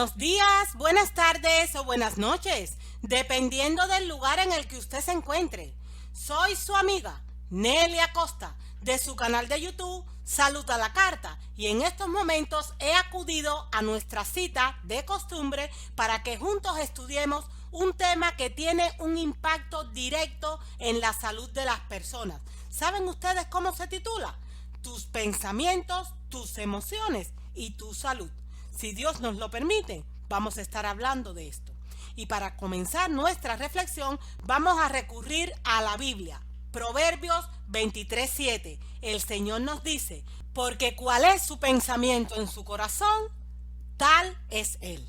Buenos días, buenas tardes o buenas noches, dependiendo del lugar en el que usted se encuentre. Soy su amiga Nelly Acosta, de su canal de YouTube Salud a la Carta, y en estos momentos he acudido a nuestra cita de costumbre para que juntos estudiemos un tema que tiene un impacto directo en la salud de las personas. ¿Saben ustedes cómo se titula? Tus pensamientos, tus emociones y tu salud. Si Dios nos lo permite, vamos a estar hablando de esto. Y para comenzar nuestra reflexión, vamos a recurrir a la Biblia. Proverbios 23:7. El Señor nos dice, porque cuál es su pensamiento en su corazón, tal es Él.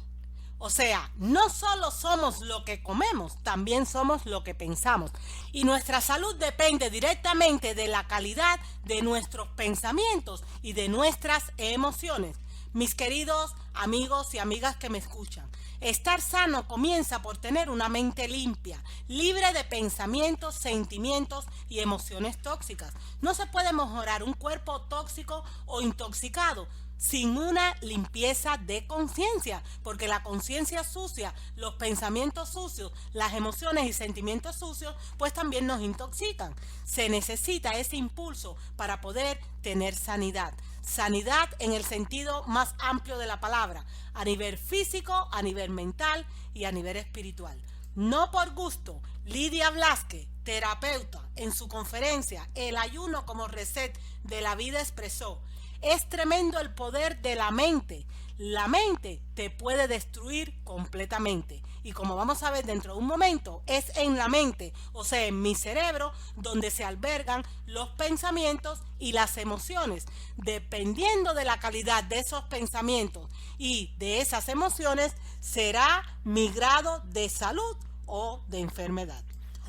O sea, no solo somos lo que comemos, también somos lo que pensamos. Y nuestra salud depende directamente de la calidad de nuestros pensamientos y de nuestras emociones. Mis queridos amigos y amigas que me escuchan, estar sano comienza por tener una mente limpia, libre de pensamientos, sentimientos y emociones tóxicas. No se puede mejorar un cuerpo tóxico o intoxicado sin una limpieza de conciencia, porque la conciencia sucia, los pensamientos sucios, las emociones y sentimientos sucios, pues también nos intoxican. Se necesita ese impulso para poder tener sanidad. Sanidad en el sentido más amplio de la palabra, a nivel físico, a nivel mental y a nivel espiritual. No por gusto, Lidia Blasquez, terapeuta, en su conferencia El ayuno como reset de la vida expresó: es tremendo el poder de la mente. La mente te puede destruir completamente. Y como vamos a ver dentro de un momento, es en la mente, o sea, en mi cerebro, donde se albergan los pensamientos y las emociones. Dependiendo de la calidad de esos pensamientos y de esas emociones, será mi grado de salud o de enfermedad.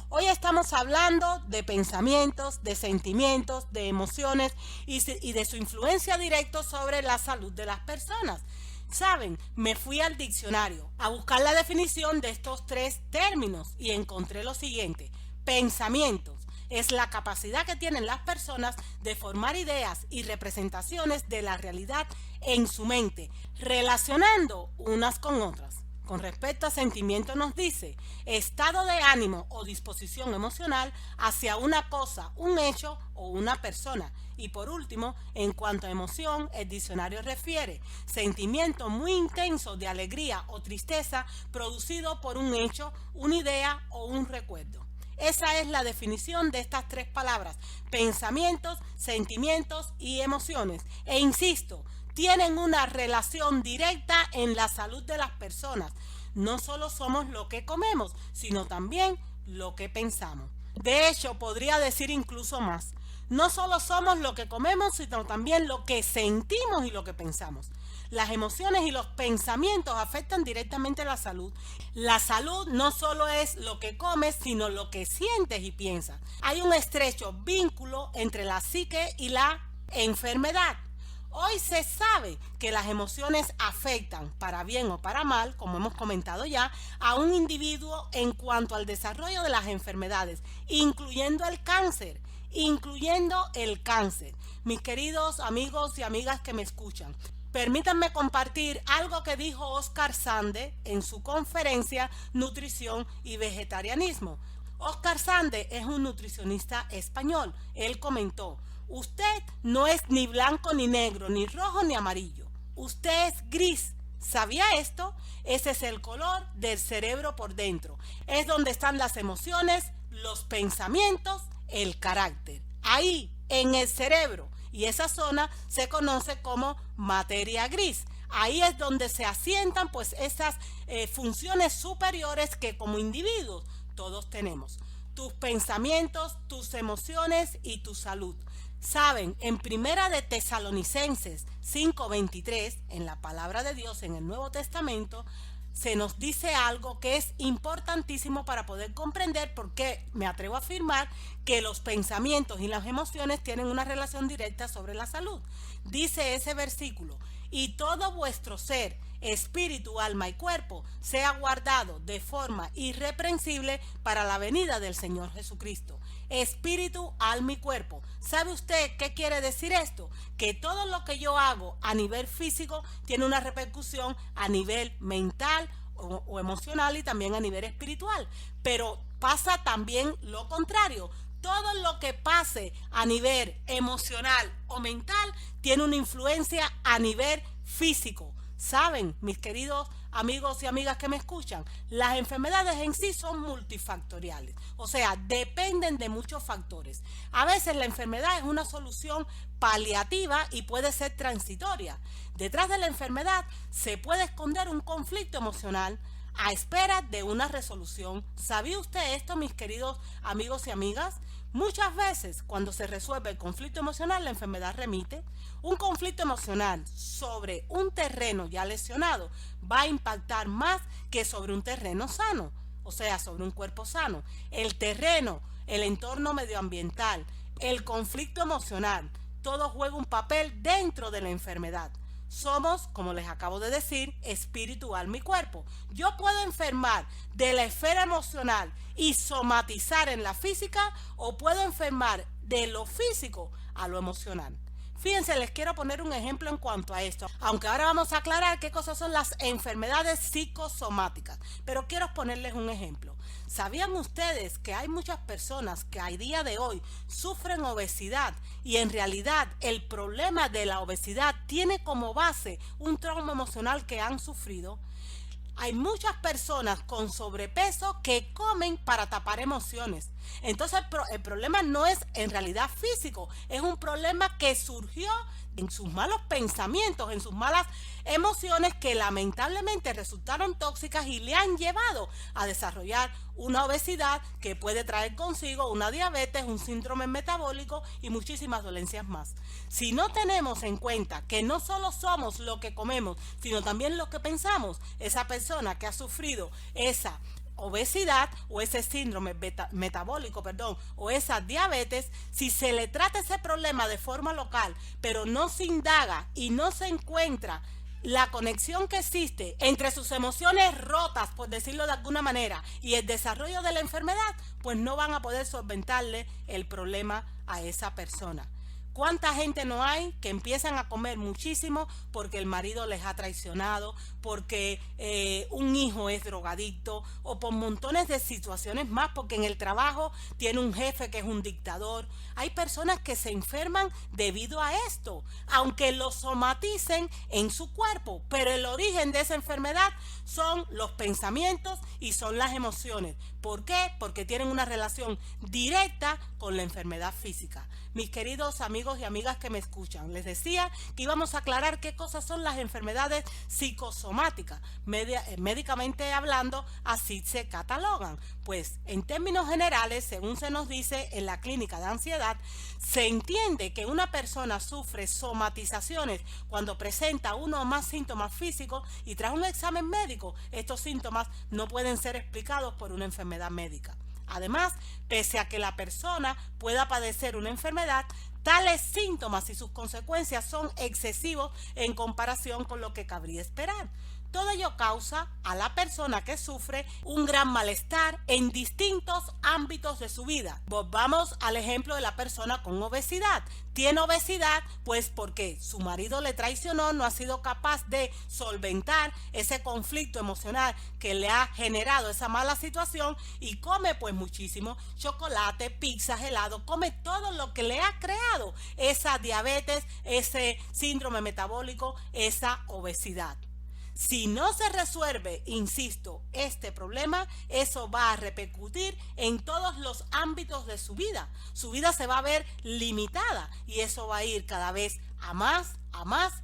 Hoy estamos hablando de pensamientos, de sentimientos, de emociones y de su influencia directa sobre la salud de las personas. Saben, me fui al diccionario a buscar la definición de estos tres términos y encontré lo siguiente: pensamientos es la capacidad que tienen las personas de formar ideas y representaciones de la realidad en su mente, relacionando unas con otras. Con respecto a sentimiento nos dice estado de ánimo o disposición emocional hacia una cosa, un hecho o una persona. Y por último, en cuanto a emoción, el diccionario refiere sentimiento muy intenso de alegría o tristeza producido por un hecho, una idea o un recuerdo. Esa es la definición de estas tres palabras: pensamientos, sentimientos y emociones. E insisto, tienen una relación directa en la salud de las personas. No solo somos lo que comemos, sino también lo que pensamos. De hecho, podría decir incluso más. No solo somos lo que comemos, sino también lo que sentimos y lo que pensamos. Las emociones y los pensamientos afectan directamente la salud. La salud no solo es lo que comes, sino lo que sientes y piensas. Hay un estrecho vínculo entre la psique y la enfermedad. Hoy se sabe que las emociones afectan, para bien o para mal, como hemos comentado ya, a un individuo en cuanto al desarrollo de las enfermedades, incluyendo el cáncer. Mis queridos amigos y amigas que me escuchan, permítanme compartir algo que dijo Oscar Sande en su conferencia Nutrición y Vegetarianismo. Oscar Sande es un nutricionista español. Él comentó: usted no es ni blanco ni negro, ni rojo ni amarillo. Usted es gris. ¿Sabía esto? Ese es el color del cerebro por dentro. Es donde están las emociones, los pensamientos, el carácter. Ahí, en el cerebro. Y esa zona se conoce como materia gris. Ahí es donde se asientan pues esas funciones superiores que como individuos todos tenemos. Tus pensamientos, tus emociones y tu salud. Saben, en Primera de Tesalonicenses 5:23, en la palabra de Dios en el Nuevo Testamento, se nos dice algo que es importantísimo para poder comprender por qué me atrevo a afirmar que los pensamientos y las emociones tienen una relación directa sobre la salud. Dice ese versículo: y todo vuestro ser, espíritu, alma y cuerpo, sea guardado de forma irreprensible para la venida del Señor Jesucristo. Espíritu, alma y cuerpo. ¿Sabe usted qué quiere decir esto? Que todo lo que yo hago a nivel físico tiene una repercusión a nivel mental o emocional y también a nivel espiritual. Pero pasa también lo contrario. Todo lo que pase a nivel emocional o mental tiene una influencia a nivel físico. Saben, mis queridos amigos y amigas que me escuchan, las enfermedades en sí son multifactoriales, o sea, dependen de muchos factores. A veces la enfermedad es una solución paliativa y puede ser transitoria. Detrás de la enfermedad se puede esconder un conflicto emocional a espera de una resolución. ¿Sabía usted esto, mis queridos amigos y amigas? Muchas veces, cuando se resuelve el conflicto emocional, la enfermedad remite. Un conflicto emocional sobre un terreno ya lesionado va a impactar más que sobre un terreno sano, o sea, sobre un cuerpo sano. El terreno, el entorno medioambiental, el conflicto emocional, todo juega un papel dentro de la enfermedad. Somos, como les acabo de decir, espíritu, alma y cuerpo. Yo puedo enfermar de la esfera emocional y somatizar en la física, o puedo enfermar de lo físico a lo emocional. Fíjense, les quiero poner un ejemplo en cuanto a esto, aunque ahora vamos a aclarar qué cosas son las enfermedades psicosomáticas, pero quiero ponerles un ejemplo. ¿Sabían ustedes que hay muchas personas que a día de hoy sufren obesidad y en realidad el problema de la obesidad tiene como base un trauma emocional que han sufrido? Hay muchas personas con sobrepeso que comen para tapar emociones. Entonces el problema no es en realidad físico, es un problema que surgió en sus malos pensamientos, en sus malas emociones que lamentablemente resultaron tóxicas y le han llevado a desarrollar una obesidad que puede traer consigo una diabetes, un síndrome metabólico y muchísimas dolencias más. Si no tenemos en cuenta que no solo somos lo que comemos, sino también lo que pensamos, esa persona que ha sufrido esa obesidad o ese síndrome metabólico, o esa diabetes, si se le trata ese problema de forma local, pero no se indaga y no se encuentra la conexión que existe entre sus emociones rotas, por decirlo de alguna manera, y el desarrollo de la enfermedad, pues no van a poder solventarle el problema a esa persona. ¿Cuánta gente no hay que empiezan a comer muchísimo porque el marido les ha traicionado, porque un hijo es drogadicto o por montones de situaciones más, porque en el trabajo tiene un jefe que es un dictador? Hay personas que se enferman debido a esto, aunque lo somaticen en su cuerpo, pero el origen de esa enfermedad son los pensamientos y son las emociones. ¿Por qué? Porque tienen una relación directa con la enfermedad física. Mis queridos amigos y amigas que me escuchan, les decía que íbamos a aclarar qué cosas son las enfermedades psicosomáticas. Médicamente hablando, así se catalogan. Pues en términos generales, según se nos dice en la clínica de ansiedad, se entiende que una persona sufre somatizaciones cuando presenta uno o más síntomas físicos y tras un examen médico, estos síntomas no pueden ser explicados por una enfermedad médica. Además, pese a que la persona pueda padecer una enfermedad, tales síntomas y sus consecuencias son excesivos en comparación con lo que cabría esperar. Todo ello causa a la persona que sufre un gran malestar en distintos ámbitos de su vida. Volvamos al ejemplo de la persona con obesidad. Tiene obesidad pues porque su marido le traicionó, no ha sido capaz de solventar ese conflicto emocional que le ha generado esa mala situación y come pues muchísimo chocolate, pizzas, helado, come todo lo que le ha creado esa diabetes, ese síndrome metabólico, esa obesidad. Si no se resuelve, insisto, este problema, eso va a repercutir en todos los ámbitos de su vida. Su vida se va a ver limitada y eso va a ir cada vez a más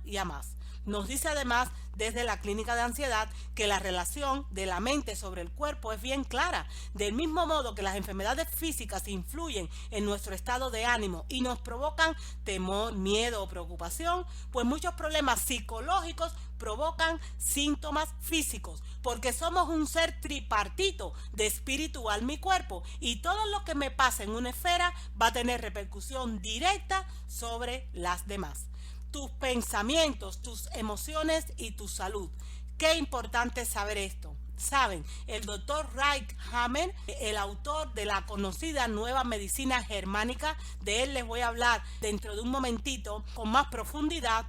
y a más. Nos dice además desde la clínica de ansiedad que la relación de la mente sobre el cuerpo es bien clara. Del mismo modo que las enfermedades físicas influyen en nuestro estado de ánimo y nos provocan temor, miedo o preocupación, pues muchos problemas psicológicos provocan síntomas físicos, porque somos un ser tripartito de espíritu, alma y cuerpo, y todo lo que me pasa en una esfera va a tener repercusión directa sobre las demás. tus pensamientos, tus emociones y tu salud. Qué importante es saber esto. Saben, el doctor Reich Hammer, el autor de la conocida nueva medicina germánica, de él les voy a hablar dentro de un momentito con más profundidad.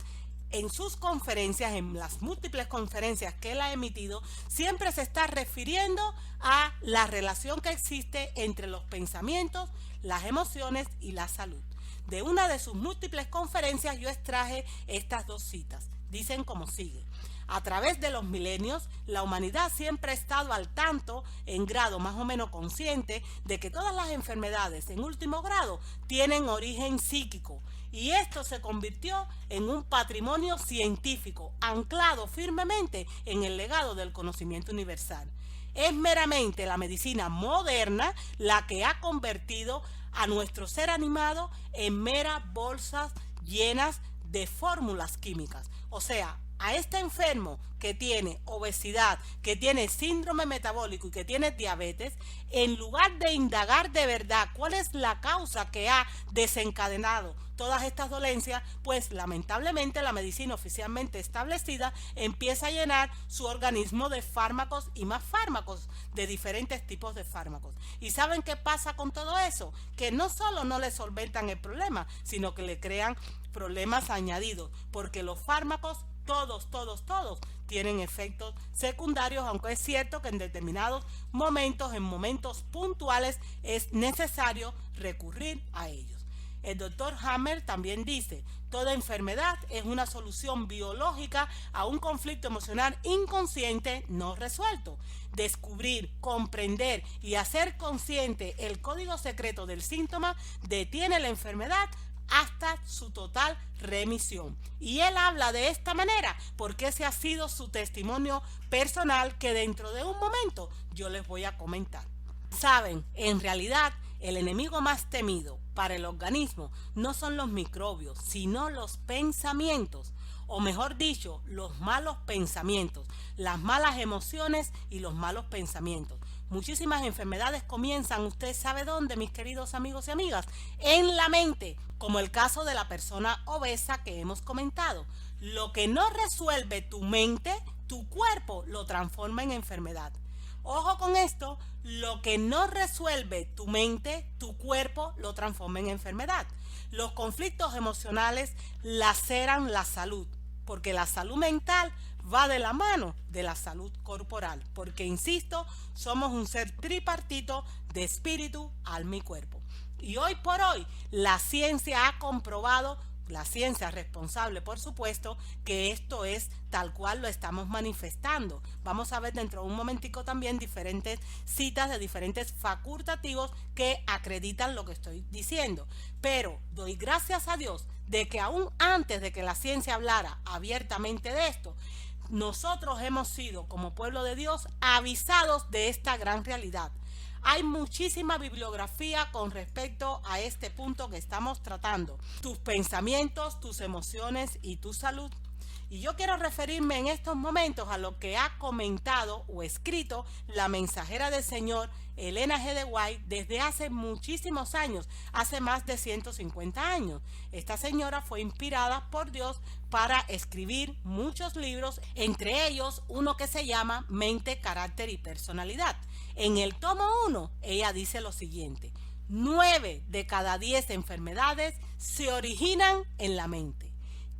En sus conferencias, en las múltiples conferencias que él ha emitido, siempre se está refiriendo a la relación que existe entre los pensamientos, las emociones y la salud. De una de sus múltiples conferencias yo extraje estas dos citas. Dicen como sigue: a través de los milenios, la humanidad siempre ha estado al tanto, en grado más o menos consciente, de que todas las enfermedades en último grado tienen origen psíquico. Y esto se convirtió en un patrimonio científico, anclado firmemente en el legado del conocimiento universal. Es meramente la medicina moderna la que ha convertido a nuestro ser animado en meras bolsas llenas de fórmulas químicas. O sea, a este enfermo que tiene obesidad, que tiene síndrome metabólico y que tiene diabetes, en lugar de indagar de verdad cuál es la causa que ha desencadenado todas estas dolencias, pues lamentablemente la medicina oficialmente establecida empieza a llenar su organismo de fármacos y más fármacos, de diferentes tipos de fármacos. ¿Y saben qué pasa con todo eso? Que no solo no le solventan el problema, sino que le crean problemas añadidos, porque los fármacos todos tienen efectos secundarios, aunque es cierto que en determinados momentos, en momentos puntuales, es necesario recurrir a ellos. El doctor Hammer también dice: toda enfermedad es una solución biológica a un conflicto emocional inconsciente no resuelto. Descubrir, comprender y hacer consciente el código secreto del síntoma detiene la enfermedad hasta su total remisión. Y él habla de esta manera porque ese ha sido su testimonio personal, que dentro de un momento yo les voy a comentar. Saben, en realidad el enemigo más temido para el organismo no son los microbios, sino los pensamientos, o mejor dicho, los malos pensamientos, las malas emociones y los malos pensamientos. Muchísimas enfermedades comienzan, usted sabe dónde, mis queridos amigos y amigas, en la mente, como el caso de la persona obesa que hemos comentado. Lo que no resuelve tu mente, tu cuerpo lo transforma en enfermedad. Ojo con esto, lo que no resuelve tu mente, tu cuerpo lo transforma en enfermedad. Los conflictos emocionales laceran la salud, porque la salud mental va de la mano de la salud corporal, porque insisto, somos un ser tripartito de espíritu, alma y cuerpo. Y hoy por hoy la ciencia ha comprobado, la ciencia responsable por supuesto, que esto es tal cual lo estamos manifestando. Vamos a ver dentro de un momentico también diferentes citas de diferentes facultativos que acreditan lo que estoy diciendo. Pero doy gracias a Dios de que aún antes de que la ciencia hablara abiertamente de esto, nosotros hemos sido como pueblo de Dios avisados de esta gran realidad. Hay muchísima bibliografía con respecto a este punto que estamos tratando: tus pensamientos, tus emociones y tu salud. Y yo quiero referirme en estos momentos a lo que ha comentado o escrito la mensajera del Señor, Elena G. de White, desde hace muchísimos años, hace más de 150 años. Esta señora fue inspirada por Dios para escribir muchos libros, entre ellos uno que se llama Mente, Carácter y Personalidad. En el tomo 1, ella dice lo siguiente: 9 de cada 10 enfermedades se originan en la mente.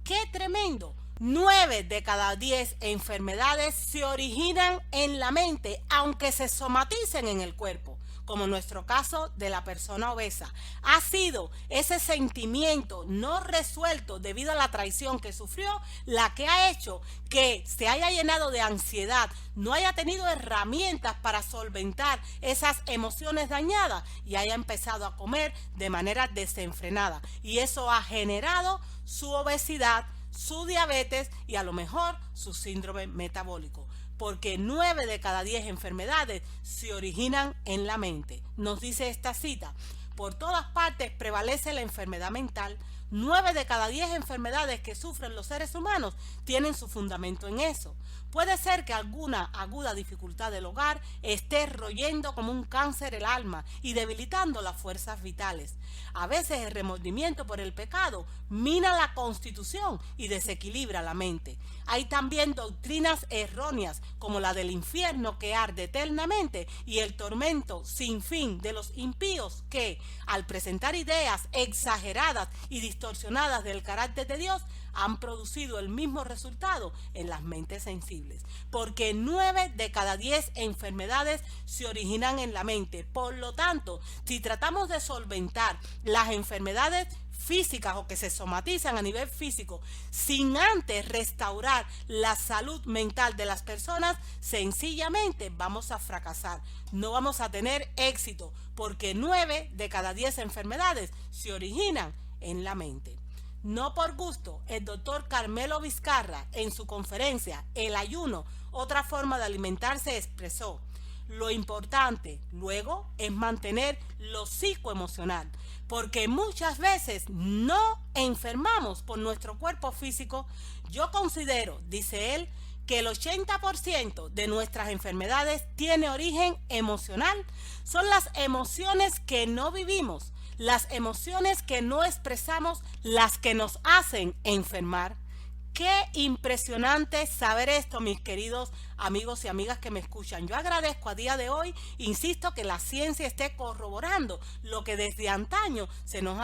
¡Qué tremendo! 9 de cada 10 enfermedades se originan en la mente, aunque se somaticen en el cuerpo, como nuestro caso de la persona obesa. Ha sido ese sentimiento no resuelto debido a la traición que sufrió la que ha hecho que se haya llenado de ansiedad, no haya tenido herramientas para solventar esas emociones dañadas y haya empezado a comer de manera desenfrenada. Y eso ha generado su obesidad, su diabetes y a lo mejor su síndrome metabólico, porque 9 de cada 10 enfermedades se originan en la mente. Nos dice esta cita: por todas partes prevalece la enfermedad mental, 9 de cada 10 enfermedades que sufren los seres humanos tienen su fundamento en eso. Puede ser que alguna aguda dificultad del hogar esté royendo como un cáncer el alma y debilitando las fuerzas vitales. A veces el remordimiento por el pecado mina la constitución y desequilibra la mente. Hay también doctrinas erróneas como la del infierno que arde eternamente y el tormento sin fin de los impíos que, al presentar ideas exageradas y distorsionadas del carácter de Dios, han producido el mismo resultado en las mentes sensibles, porque 9 de cada 10 enfermedades se originan en la mente. Por lo tanto, si tratamos de solventar las enfermedades físicas o que se somatizan a nivel físico sin antes restaurar la salud mental de las personas, sencillamente vamos a fracasar, no vamos a tener éxito, porque 9 de cada 10 enfermedades se originan en la mente. No por gusto, el doctor Carmelo Vizcarra, en su conferencia El ayuno, otra forma de alimentarse, expresó: lo importante luego es mantener lo psicoemocional, porque muchas veces no enfermamos por nuestro cuerpo físico. Yo considero, dice él, que el 80% de nuestras enfermedades tiene origen emocional. Son las emociones que no vivimos, las emociones que no expresamos, las que nos hacen enfermar. Qué impresionante saber esto, mis queridos amigos y amigas que me escuchan. Yo agradezco a día de hoy, insisto, que la ciencia esté corroborando lo que desde antaño se nos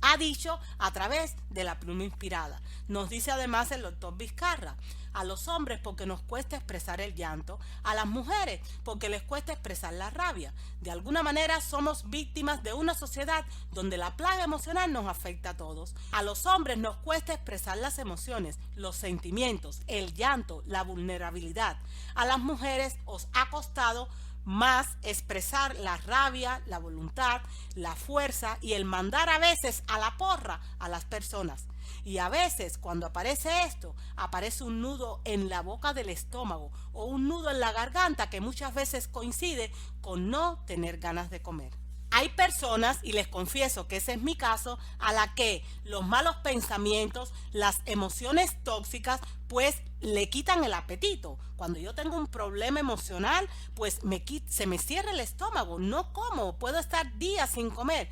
ha dicho a través de la pluma inspirada. Nos dice además el doctor Vizcarra: a los hombres porque nos cuesta expresar el llanto, a las mujeres porque les cuesta expresar la rabia. De alguna manera somos víctimas de una sociedad donde la plaga emocional nos afecta a todos. A los hombres nos cuesta expresar las emociones, los sentimientos, el llanto, la vulnerabilidad. A las mujeres os ha costado más expresar la rabia, la voluntad, la fuerza y el mandar a veces a la porra a las personas. Y a veces cuando aparece esto, aparece un nudo en la boca del estómago o un nudo en la garganta que muchas veces coincide con no tener ganas de comer. Hay personas, y les confieso que ese es mi caso, a la que los malos pensamientos, las emociones tóxicas, pues le quitan el apetito. Cuando yo tengo un problema emocional, pues se me cierra el estómago, no como, puedo estar días sin comer.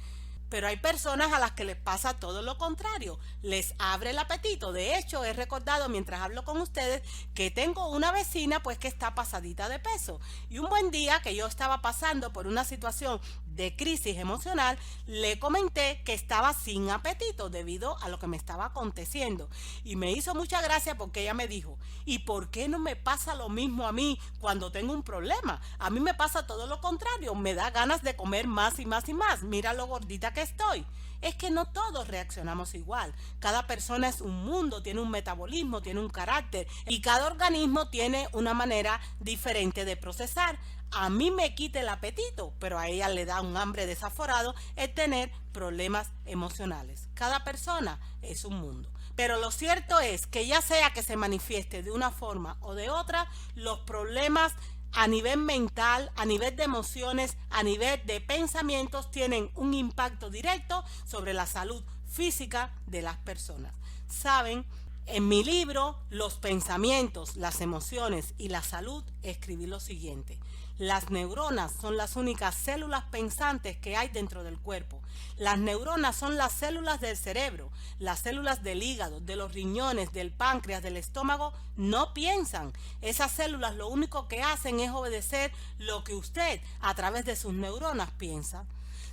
Pero hay personas a las que les pasa todo lo contrario, les abre el apetito. De hecho, he recordado mientras hablo con ustedes que tengo una vecina pues que está pasadita de peso. Y un buen día que yo estaba pasando por una situación de crisis emocional, le comenté que estaba sin apetito debido a lo que me estaba aconteciendo. Y me hizo mucha gracia porque ella me dijo: ¿y por qué no me pasa lo mismo a mí cuando tengo un problema? A mí me pasa todo lo contrario, me da ganas de comer más y más y más. Mira lo gordita que estoy. Es que no todos reaccionamos igual. Cada persona es un mundo, tiene un metabolismo, tiene un carácter y cada organismo tiene una manera diferente de procesar. A mí me quita el apetito, pero a ella le da un hambre desaforado el tener problemas emocionales. Cada persona es un mundo. Pero lo cierto es que ya sea que se manifieste de una forma o de otra, los problemas a nivel mental, a nivel de emociones, a nivel de pensamientos tienen un impacto directo sobre la salud física de las personas. ¿Saben? En mi libro, Los pensamientos, las emociones y la salud, escribí lo siguiente: las neuronas son las únicas células pensantes que hay dentro del cuerpo. Las neuronas son las células del cerebro, las células del hígado, de los riñones, del páncreas, del estómago, no piensan. Esas células lo único que hacen es obedecer lo que usted a través de sus neuronas piensa.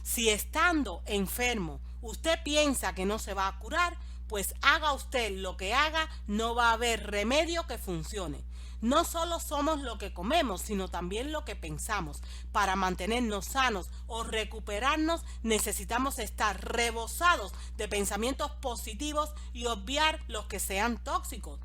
Si estando enfermo usted piensa que no se va a curar, pues haga usted lo que haga, no va a haber remedio que funcione. No solo somos lo que comemos, sino también lo que pensamos. Para mantenernos sanos o recuperarnos, necesitamos estar rebosados de pensamientos positivos y obviar los que sean tóxicos.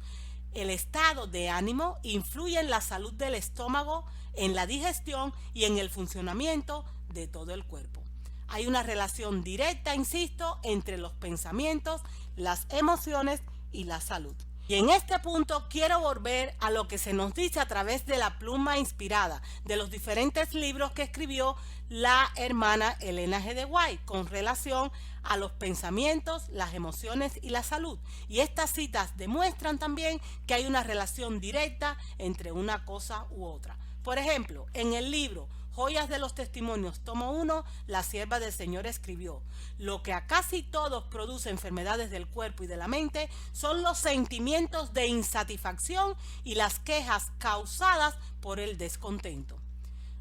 El estado de ánimo influye en la salud del estómago, en la digestión y en el funcionamiento de todo el cuerpo. Hay una relación directa, insisto, entre los pensamientos, las emociones y la salud. Y en este punto quiero volver a lo que se nos dice a través de la pluma inspirada, de los diferentes libros que escribió la hermana Elena G. de White con relación a los pensamientos, las emociones y la salud. Y estas citas demuestran también que hay una relación directa entre una cosa u otra. Por ejemplo, en el libro Joyas de los Testimonios, tomo 1, la sierva del Señor escribió: lo que a casi todos produce enfermedades del cuerpo y de la mente son los sentimientos de insatisfacción y las quejas causadas por el descontento.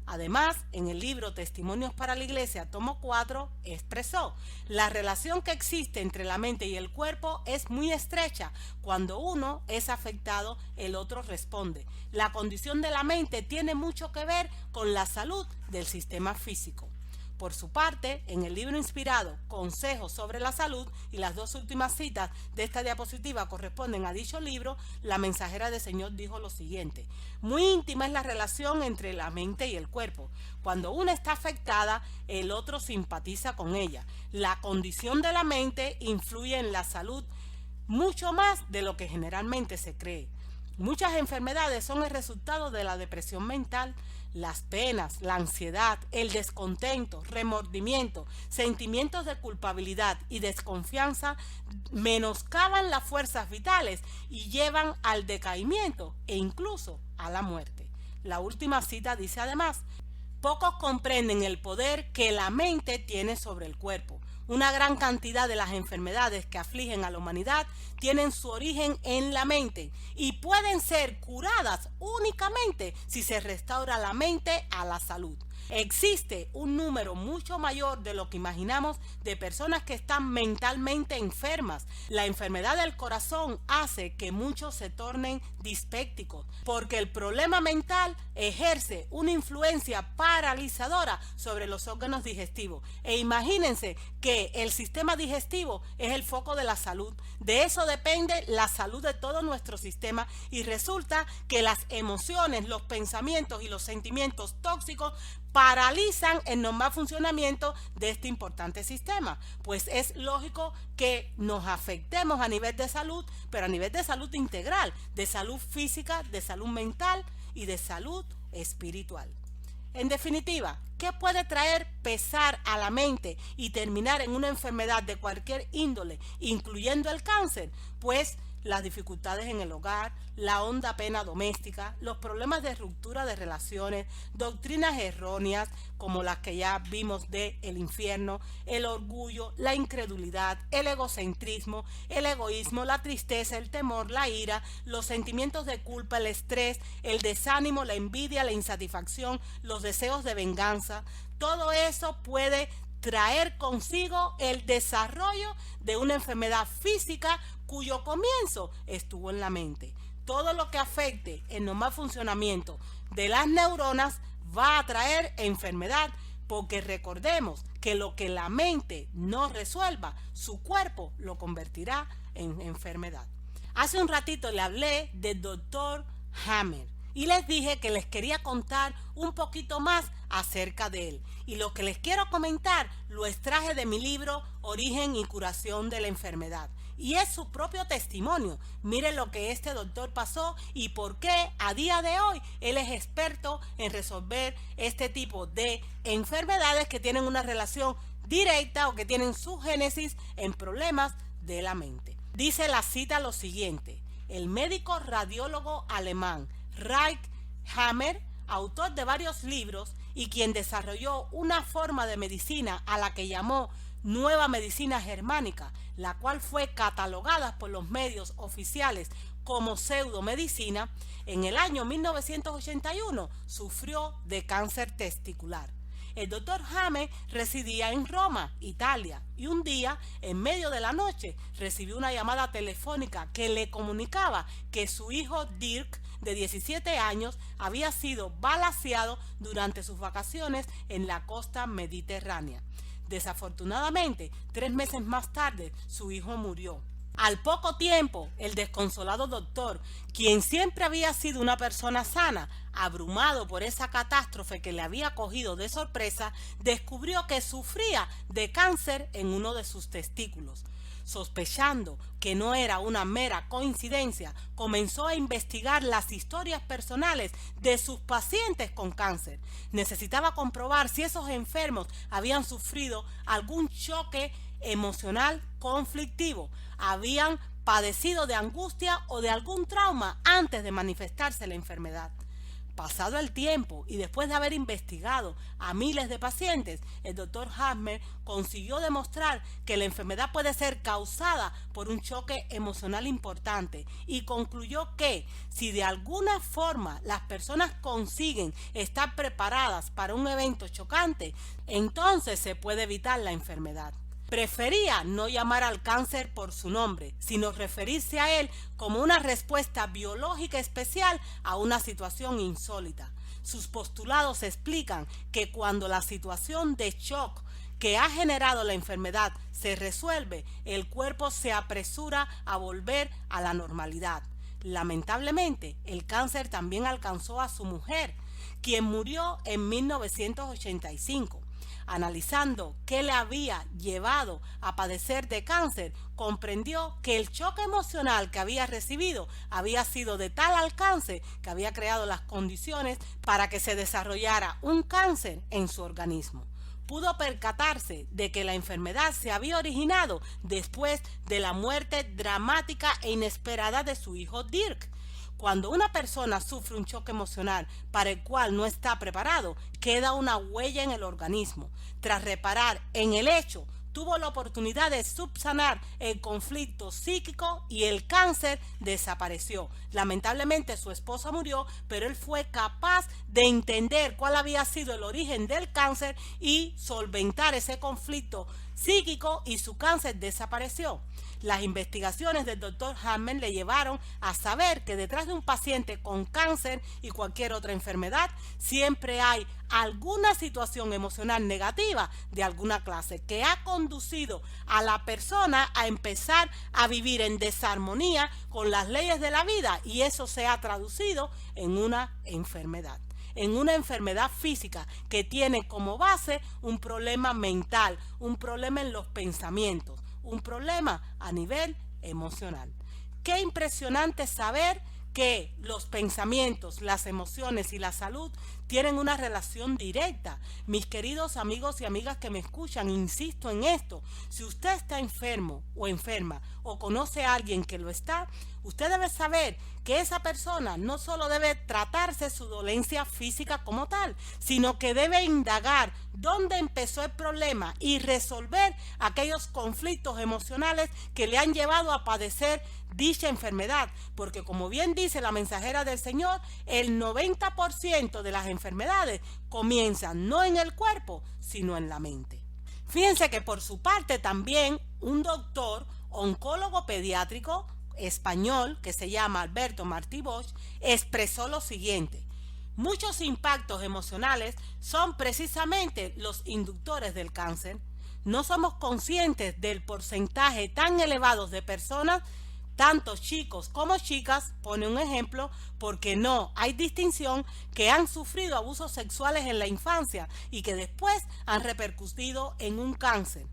Además, en el libro Testimonios para la Iglesia, tomo 4, expresó: la relación que existe entre la mente y el cuerpo es muy estrecha. Cuando uno es afectado, el otro responde. La condición de la mente tiene mucho que ver con la salud del sistema físico. Por su parte, en el libro inspirado Consejos sobre la Salud, y las dos últimas citas de esta diapositiva corresponden a dicho libro, la mensajera del Señor dijo lo siguiente: muy íntima es la relación entre la mente y el cuerpo. Cuando una está afectada, el otro simpatiza con ella. La condición de la mente influye en la salud mucho más de lo que generalmente se cree. Muchas enfermedades son el resultado de la depresión mental. Las penas, la ansiedad, el descontento, remordimiento, sentimientos de culpabilidad y desconfianza menoscaban las fuerzas vitales y llevan al decaimiento e incluso a la muerte. La última cita dice además: pocos comprenden el poder que la mente tiene sobre el cuerpo. Una gran cantidad de las enfermedades que afligen a la humanidad tienen su origen en la mente y pueden ser curadas únicamente si se restaura la mente a la salud. Existe un número mucho mayor de lo que imaginamos de personas que están mentalmente enfermas. La enfermedad del corazón hace que muchos se tornen dispépticos, porque el problema mental ejerce una influencia paralizadora sobre los órganos digestivos. E imagínense que el sistema digestivo es el foco de la salud. De eso depende la salud de todo nuestro sistema, y resulta que las emociones, los pensamientos y los sentimientos tóxicos paralizan el normal funcionamiento de este importante sistema. Pues es lógico que nos afectemos a nivel de salud, pero a nivel de salud integral, de salud física, de salud mental y de salud espiritual. En definitiva, ¿qué puede traer pesar a la mente y terminar en una enfermedad de cualquier índole, incluyendo el cáncer? Pues las dificultades en el hogar, la honda pena doméstica, los problemas de ruptura de relaciones, doctrinas erróneas como las que ya vimos de el infierno, el orgullo, la incredulidad, el egocentrismo, el egoísmo, la tristeza, el temor, la ira, los sentimientos de culpa, el estrés, el desánimo, la envidia, la insatisfacción, los deseos de venganza. Todo eso puede traer consigo el desarrollo de una enfermedad física cuyo comienzo estuvo en la mente. Todo lo que afecte el normal funcionamiento de las neuronas va a traer enfermedad, porque recordemos que lo que la mente no resuelva, su cuerpo lo convertirá en enfermedad. Hace un ratito le hablé del doctor Hammer y les dije que les quería contar un poquito más acerca de él. Y lo que les quiero comentar lo extraje de mi libro Origen y Curación de la Enfermedad. Y es su propio testimonio. Miren lo que este doctor pasó y por qué a día de hoy él es experto en resolver este tipo de enfermedades que tienen una relación directa o que tienen su génesis en problemas de la mente. Dice la cita lo siguiente: el médico radiólogo alemán Reich Hammer, autor de varios libros y quien desarrolló una forma de medicina a la que llamó Nueva Medicina Germánica, la cual fue catalogada por los medios oficiales como pseudomedicina, en el año 1981 sufrió de cáncer testicular. El doctor Hammer residía en Roma, Italia, y un día, en medio de la noche, recibió una llamada telefónica que le comunicaba que su hijo Dirk, de 17 años, había sido balaceado durante sus vacaciones en la costa mediterránea. Desafortunadamente, 3 meses más tarde, su hijo murió. Al poco tiempo, el desconsolado doctor, quien siempre había sido una persona sana, abrumado por esa catástrofe que le había cogido de sorpresa, descubrió que sufría de cáncer en uno de sus testículos. Sospechando que no era una mera coincidencia, comenzó a investigar las historias personales de sus pacientes con cáncer. Necesitaba comprobar si esos enfermos habían sufrido algún choque emocional conflictivo, habían padecido de angustia o de algún trauma antes de manifestarse la enfermedad. Pasado el tiempo y después de haber investigado a miles de pacientes, el Dr. Hammer consiguió demostrar que la enfermedad puede ser causada por un choque emocional importante y concluyó que si de alguna forma las personas consiguen estar preparadas para un evento chocante, entonces se puede evitar la enfermedad. Prefería no llamar al cáncer por su nombre, sino referirse a él como una respuesta biológica especial a una situación insólita. Sus postulados explican que cuando la situación de shock que ha generado la enfermedad se resuelve, el cuerpo se apresura a volver a la normalidad. Lamentablemente, el cáncer también alcanzó a su mujer, quien murió en 1985. Analizando qué le había llevado a padecer de cáncer, comprendió que el choque emocional que había recibido había sido de tal alcance que había creado las condiciones para que se desarrollara un cáncer en su organismo. Pudo percatarse de que la enfermedad se había originado después de la muerte dramática e inesperada de su hijo Dirk. Cuando una persona sufre un choque emocional para el cual no está preparado, queda una huella en el organismo. Tras reparar en el hecho, tuvo la oportunidad de subsanar el conflicto psíquico y el cáncer desapareció. Lamentablemente su esposa murió, pero él fue capaz de entender cuál había sido el origen del cáncer y solventar ese conflicto psíquico y su cáncer desapareció. Las investigaciones del Dr. Hammer le llevaron a saber que detrás de un paciente con cáncer y cualquier otra enfermedad siempre hay alguna situación emocional negativa de alguna clase que ha conducido a la persona a empezar a vivir en desarmonía con las leyes de la vida, y eso se ha traducido en una enfermedad física que tiene como base un problema mental, un problema en los pensamientos, un problema a nivel emocional. Qué impresionante saber que los pensamientos, las emociones y la salud tienen una relación directa. Mis queridos amigos y amigas que me escuchan, insisto en esto: si usted está enfermo o enferma o conoce a alguien que lo está, usted debe saber que esa persona no solo debe tratarse su dolencia física como tal, sino que debe indagar dónde empezó el problema y resolver aquellos conflictos emocionales que le han llevado a padecer dicha enfermedad, porque como bien dice la mensajera del Señor, el 90% de las enfermedades comienzan no en el cuerpo, sino en la mente. Fíjense que por su parte también un doctor oncólogo pediátrico español que se llama Alberto Martí Bosch expresó lo siguiente: muchos impactos emocionales son precisamente los inductores del cáncer. No somos conscientes del porcentaje tan elevado de personas, tanto chicos como chicas, pone un ejemplo, porque no hay distinción, que han sufrido abusos sexuales en la infancia y que después han repercutido en un cáncer.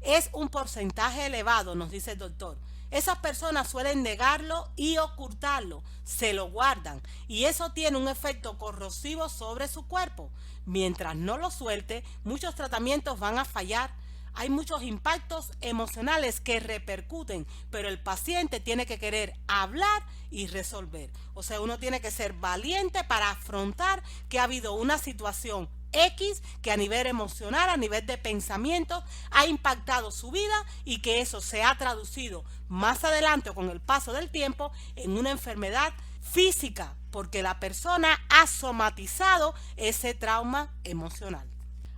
Es un porcentaje elevado, nos dice el doctor. Esas personas suelen negarlo y ocultarlo, se lo guardan, y eso tiene un efecto corrosivo sobre su cuerpo. Mientras no lo suelte, muchos tratamientos van a fallar. Hay muchos impactos emocionales que repercuten, pero el paciente tiene que querer hablar y resolver. O sea, uno tiene que ser valiente para afrontar que ha habido una situación X que a nivel emocional, a nivel de pensamiento, ha impactado su vida y que eso se ha traducido más adelante con el paso del tiempo en una enfermedad física, porque la persona ha somatizado ese trauma emocional.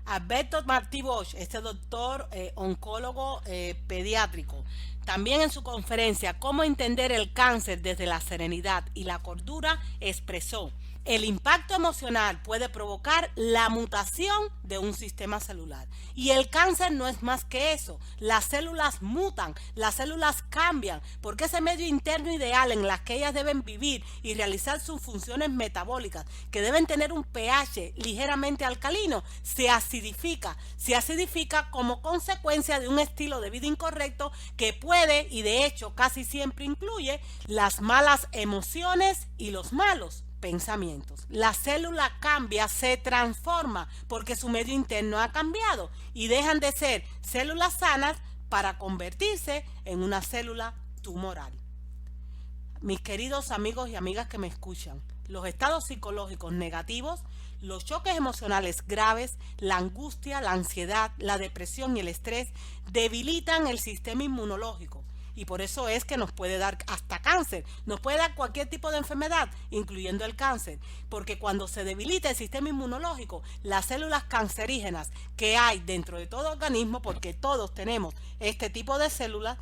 Alberto Martí Bosch, este doctor oncólogo pediátrico, también en su conferencia "Cómo entender el cáncer desde la serenidad y la cordura", expresó: El impacto emocional puede provocar la mutación de un sistema celular. Y el cáncer no es más que eso. Las células mutan, las células cambian, porque ese medio interno ideal en el que ellas deben vivir y realizar sus funciones metabólicas, que deben tener un pH ligeramente alcalino, se acidifica. Se acidifica como consecuencia de un estilo de vida incorrecto que puede, y de hecho casi siempre incluye, las malas emociones y los malos pensamientos. La célula cambia, se transforma porque su medio interno ha cambiado y dejan de ser células sanas para convertirse en una célula tumoral. Mis queridos amigos y amigas que me escuchan, los estados psicológicos negativos, los choques emocionales graves, la angustia, la ansiedad, la depresión y el estrés debilitan el sistema inmunológico. Y por eso es que nos puede dar hasta cáncer, nos puede dar cualquier tipo de enfermedad, incluyendo el cáncer, porque cuando se debilita el sistema inmunológico, las células cancerígenas que hay dentro de todo organismo, porque todos tenemos este tipo de células,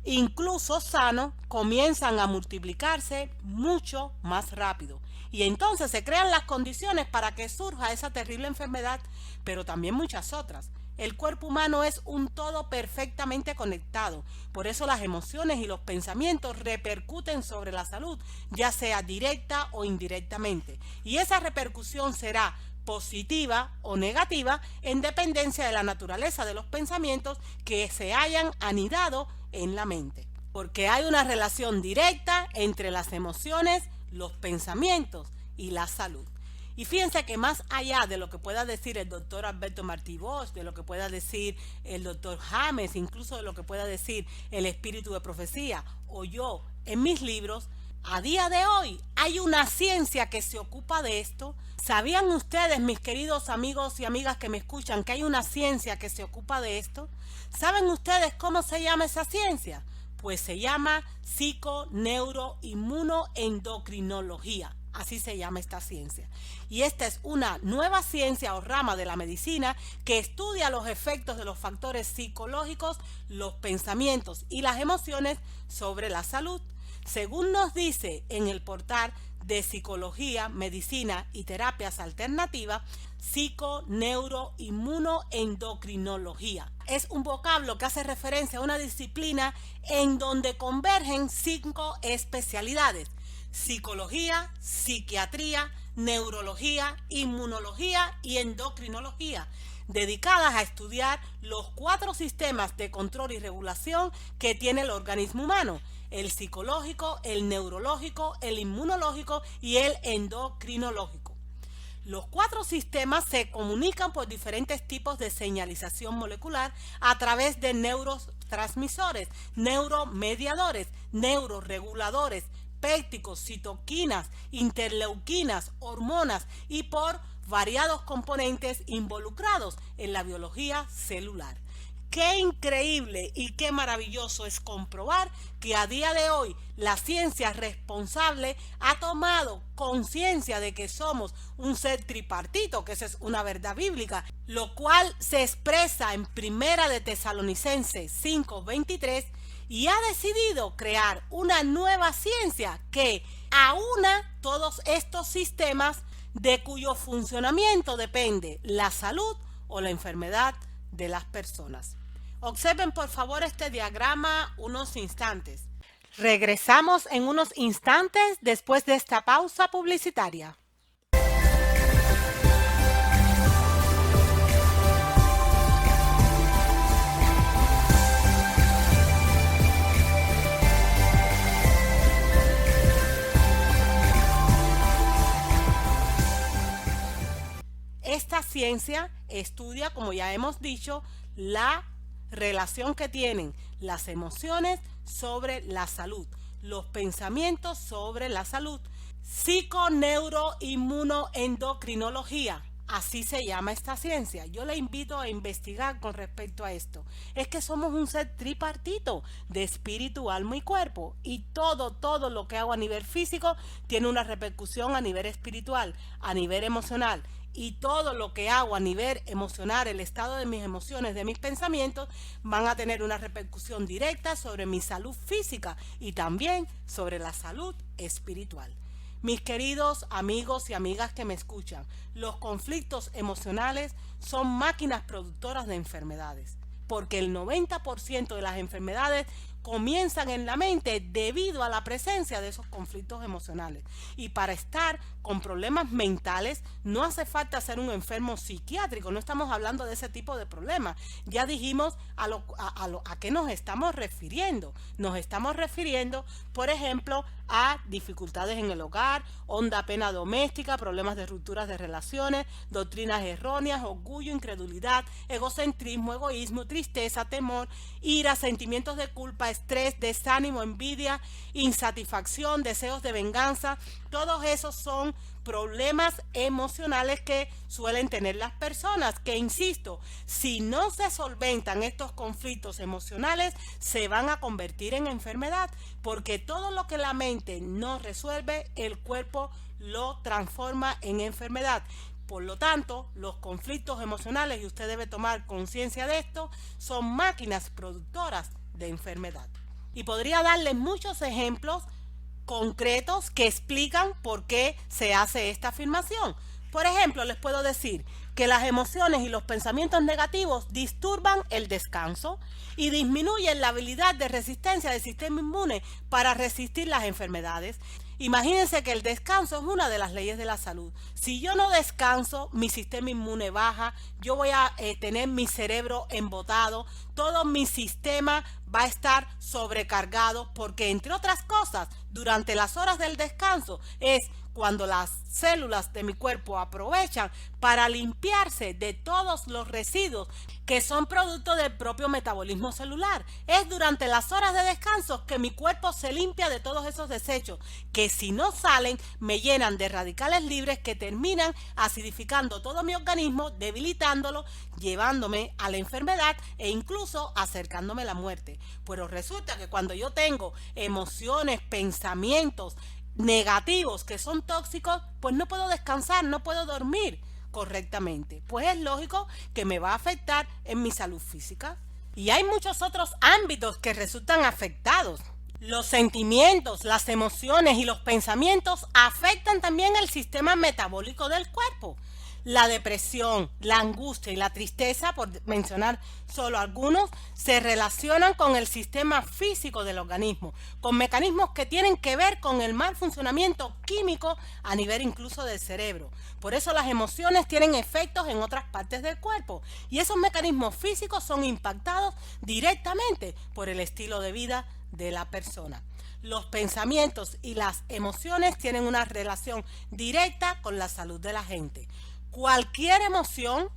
incluso sanos, comienzan a multiplicarse mucho más rápido. Y entonces se crean las condiciones para que surja esa terrible enfermedad, pero también muchas otras. El cuerpo humano es un todo perfectamente conectado. Por eso las emociones y los pensamientos repercuten sobre la salud, ya sea directa o indirectamente. Y esa repercusión será positiva o negativa en dependencia de la naturaleza de los pensamientos que se hayan anidado en la mente. Porque hay una relación directa entre las emociones, los pensamientos y la salud. Y fíjense que más allá de lo que pueda decir el doctor Alberto Martí Bosch, de lo que pueda decir el doctor James, incluso de lo que pueda decir el Espíritu de Profecía o yo en mis libros, a día de hoy hay una ciencia que se ocupa de esto. ¿Sabían ustedes, mis queridos amigos y amigas que me escuchan, que hay una ciencia que se ocupa de esto? ¿Saben ustedes cómo se llama esa ciencia? Pues se llama psiconeuroinmunoendocrinología. Así se llama esta ciencia. Y esta es una nueva ciencia o rama de la medicina que estudia los efectos de los factores psicológicos, los pensamientos y las emociones sobre la salud. Según nos dice en el portal de Psicología, Medicina y Terapias Alternativas, psiconeuroinmunoendocrinología. Es un vocablo que hace referencia a una disciplina en donde convergen 5 especialidades: psicología, psiquiatría, neurología, inmunología y endocrinología, dedicadas a estudiar los 4 sistemas de control y regulación que tiene el organismo humano: el psicológico, el neurológico, el inmunológico y el endocrinológico. Los 4 sistemas se comunican por diferentes tipos de señalización molecular a través de neurotransmisores, neuromediadores, neuroreguladores, pépticos, citoquinas, interleuquinas, hormonas y por variados componentes involucrados en la biología celular. Qué increíble y qué maravilloso es comprobar que a día de hoy la ciencia responsable ha tomado conciencia de que somos un ser tripartito, que esa es una verdad bíblica, lo cual se expresa en Primera de Tesalonicenses 5:23, y ha decidido crear una nueva ciencia que aúna todos estos sistemas de cuyo funcionamiento depende la salud o la enfermedad de las personas. Observen por favor este diagrama unos instantes. Regresamos en unos instantes después de esta pausa publicitaria. Esta ciencia estudia, como ya hemos dicho, la relación que tienen las emociones sobre la salud, los pensamientos sobre la salud. Psiconeuroinmunoendocrinología, así se llama esta ciencia. Yo le invito a investigar con respecto a esto. Es que somos un ser tripartito de espíritu, alma y cuerpo, y todo lo que hago a nivel físico tiene una repercusión a nivel espiritual, a nivel emocional. Y todo lo que hago a nivel emocional, el estado de mis emociones, de mis pensamientos, van a tener una repercusión directa sobre mi salud física y también sobre la salud espiritual. Mis queridos amigos y amigas que me escuchan, los conflictos emocionales son máquinas productoras de enfermedades, porque el 90% de las enfermedades comienzan en la mente debido a la presencia de esos conflictos emocionales. Y para estar con problemas mentales no hace falta ser un enfermo psiquiátrico, no estamos hablando de ese tipo de problemas. Ya dijimos a qué nos estamos refiriendo. Nos estamos refiriendo, por ejemplo, a dificultades en el hogar, honda pena doméstica, problemas de rupturas de relaciones, doctrinas erróneas, orgullo, incredulidad, egocentrismo, egoísmo, tristeza, temor, ira, sentimientos de culpa, estrés, desánimo, envidia, insatisfacción, deseos de venganza. Todos esos son problemas emocionales que suelen tener las personas, que insisto, si no se solventan estos conflictos emocionales, se van a convertir en enfermedad, porque todo lo que la mente no resuelve, el cuerpo lo transforma en enfermedad. Por lo tanto, los conflictos emocionales, y usted debe tomar conciencia de esto, son máquinas productoras de enfermedad. Y podría darles muchos ejemplos concretos que explican por qué se hace esta afirmación. Por ejemplo, les puedo decir que las emociones y los pensamientos negativos disturban el descanso y disminuyen la habilidad de resistencia del sistema inmune para resistir las enfermedades. Imagínense que el descanso es una de las leyes de la salud. Si yo no descanso, mi sistema inmune baja, yo voy a tener mi cerebro embotado, todo mi sistema va a estar sobrecargado, porque entre otras cosas, durante las horas del descanso es cuando las células de mi cuerpo aprovechan para limpiarse de todos los residuos que son producto del propio metabolismo celular. Es durante las horas de descanso que mi cuerpo se limpia de todos esos desechos, que si no salen me llenan de radicales libres que terminan acidificando todo mi organismo, debilitándolo, llevándome a la enfermedad e incluso acercándome a la muerte. Pero resulta que cuando yo tengo emociones, pensamientos negativos que son tóxicos, pues no puedo descansar, no puedo dormir correctamente. Pues es lógico que me va a afectar en mi salud física. Y hay muchos otros ámbitos que resultan afectados. Los sentimientos, las emociones y los pensamientos afectan también el sistema metabólico del cuerpo. La depresión, la angustia y la tristeza, por mencionar solo algunos, se relacionan con el sistema físico del organismo, con mecanismos que tienen que ver con el mal funcionamiento químico a nivel incluso del cerebro. Por eso las emociones tienen efectos en otras partes del cuerpo y esos mecanismos físicos son impactados directamente por el estilo de vida de la persona. Los pensamientos y las emociones tienen una relación directa con la salud de la gente. Cualquier emoción,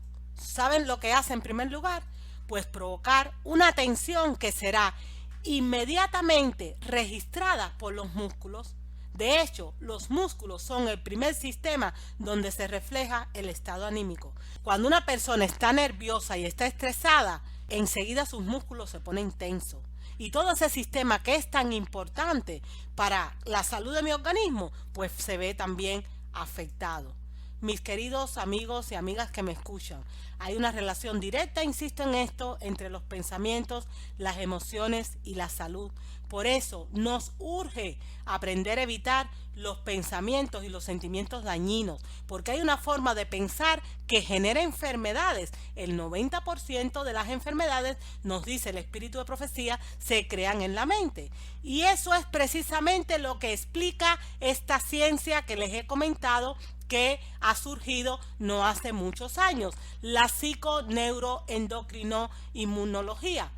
¿saben lo que hace en primer lugar? Pues provocar una tensión que será inmediatamente registrada por los músculos. De hecho, los músculos son el primer sistema donde se refleja el estado anímico. Cuando una persona está nerviosa y está estresada, enseguida sus músculos se ponen tensos. Y todo ese sistema que es tan importante para la salud de mi organismo, pues se ve también afectado. Mis queridos amigos y amigas que me escuchan, hay una relación directa, insisto en esto, entre los pensamientos, las emociones y la salud. Por eso nos urge aprender a evitar los pensamientos y los sentimientos dañinos, porque hay una forma de pensar que genera enfermedades. El 90% de las enfermedades, nos dice el espíritu de profecía, se crean en la mente. Y eso es precisamente lo que explica esta ciencia que les he comentado, que ha surgido no hace muchos años, la psiconeuroendocrinoinmunología.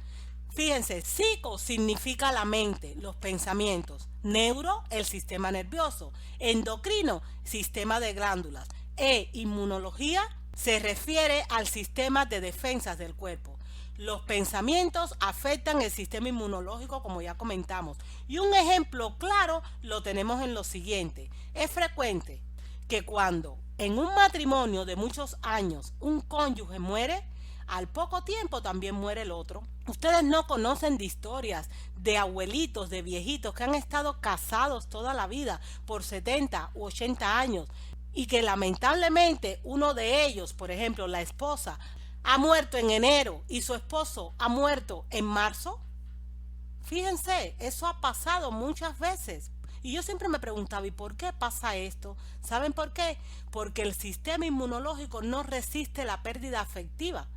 Fíjense, psico significa la mente, los pensamientos, neuro, el sistema nervioso, endocrino, sistema de glándulas, e inmunología se refiere al sistema de defensas del cuerpo. Los pensamientos afectan el sistema inmunológico, como ya comentamos, y un ejemplo claro lo tenemos en lo siguiente. Es frecuente que cuando en un matrimonio de muchos años un cónyuge muere, al poco tiempo también muere el otro. Ustedes no conocen de historias de abuelitos, de viejitos que han estado casados toda la vida por 70 u 80 años y que lamentablemente uno de ellos, por ejemplo la esposa, ha muerto en enero y su esposo ha muerto en marzo. Fíjense, eso ha pasado muchas veces. Y yo siempre me preguntaba, ¿y por qué pasa esto? ¿Saben por qué? Porque el sistema inmunológico no resiste la pérdida afectiva.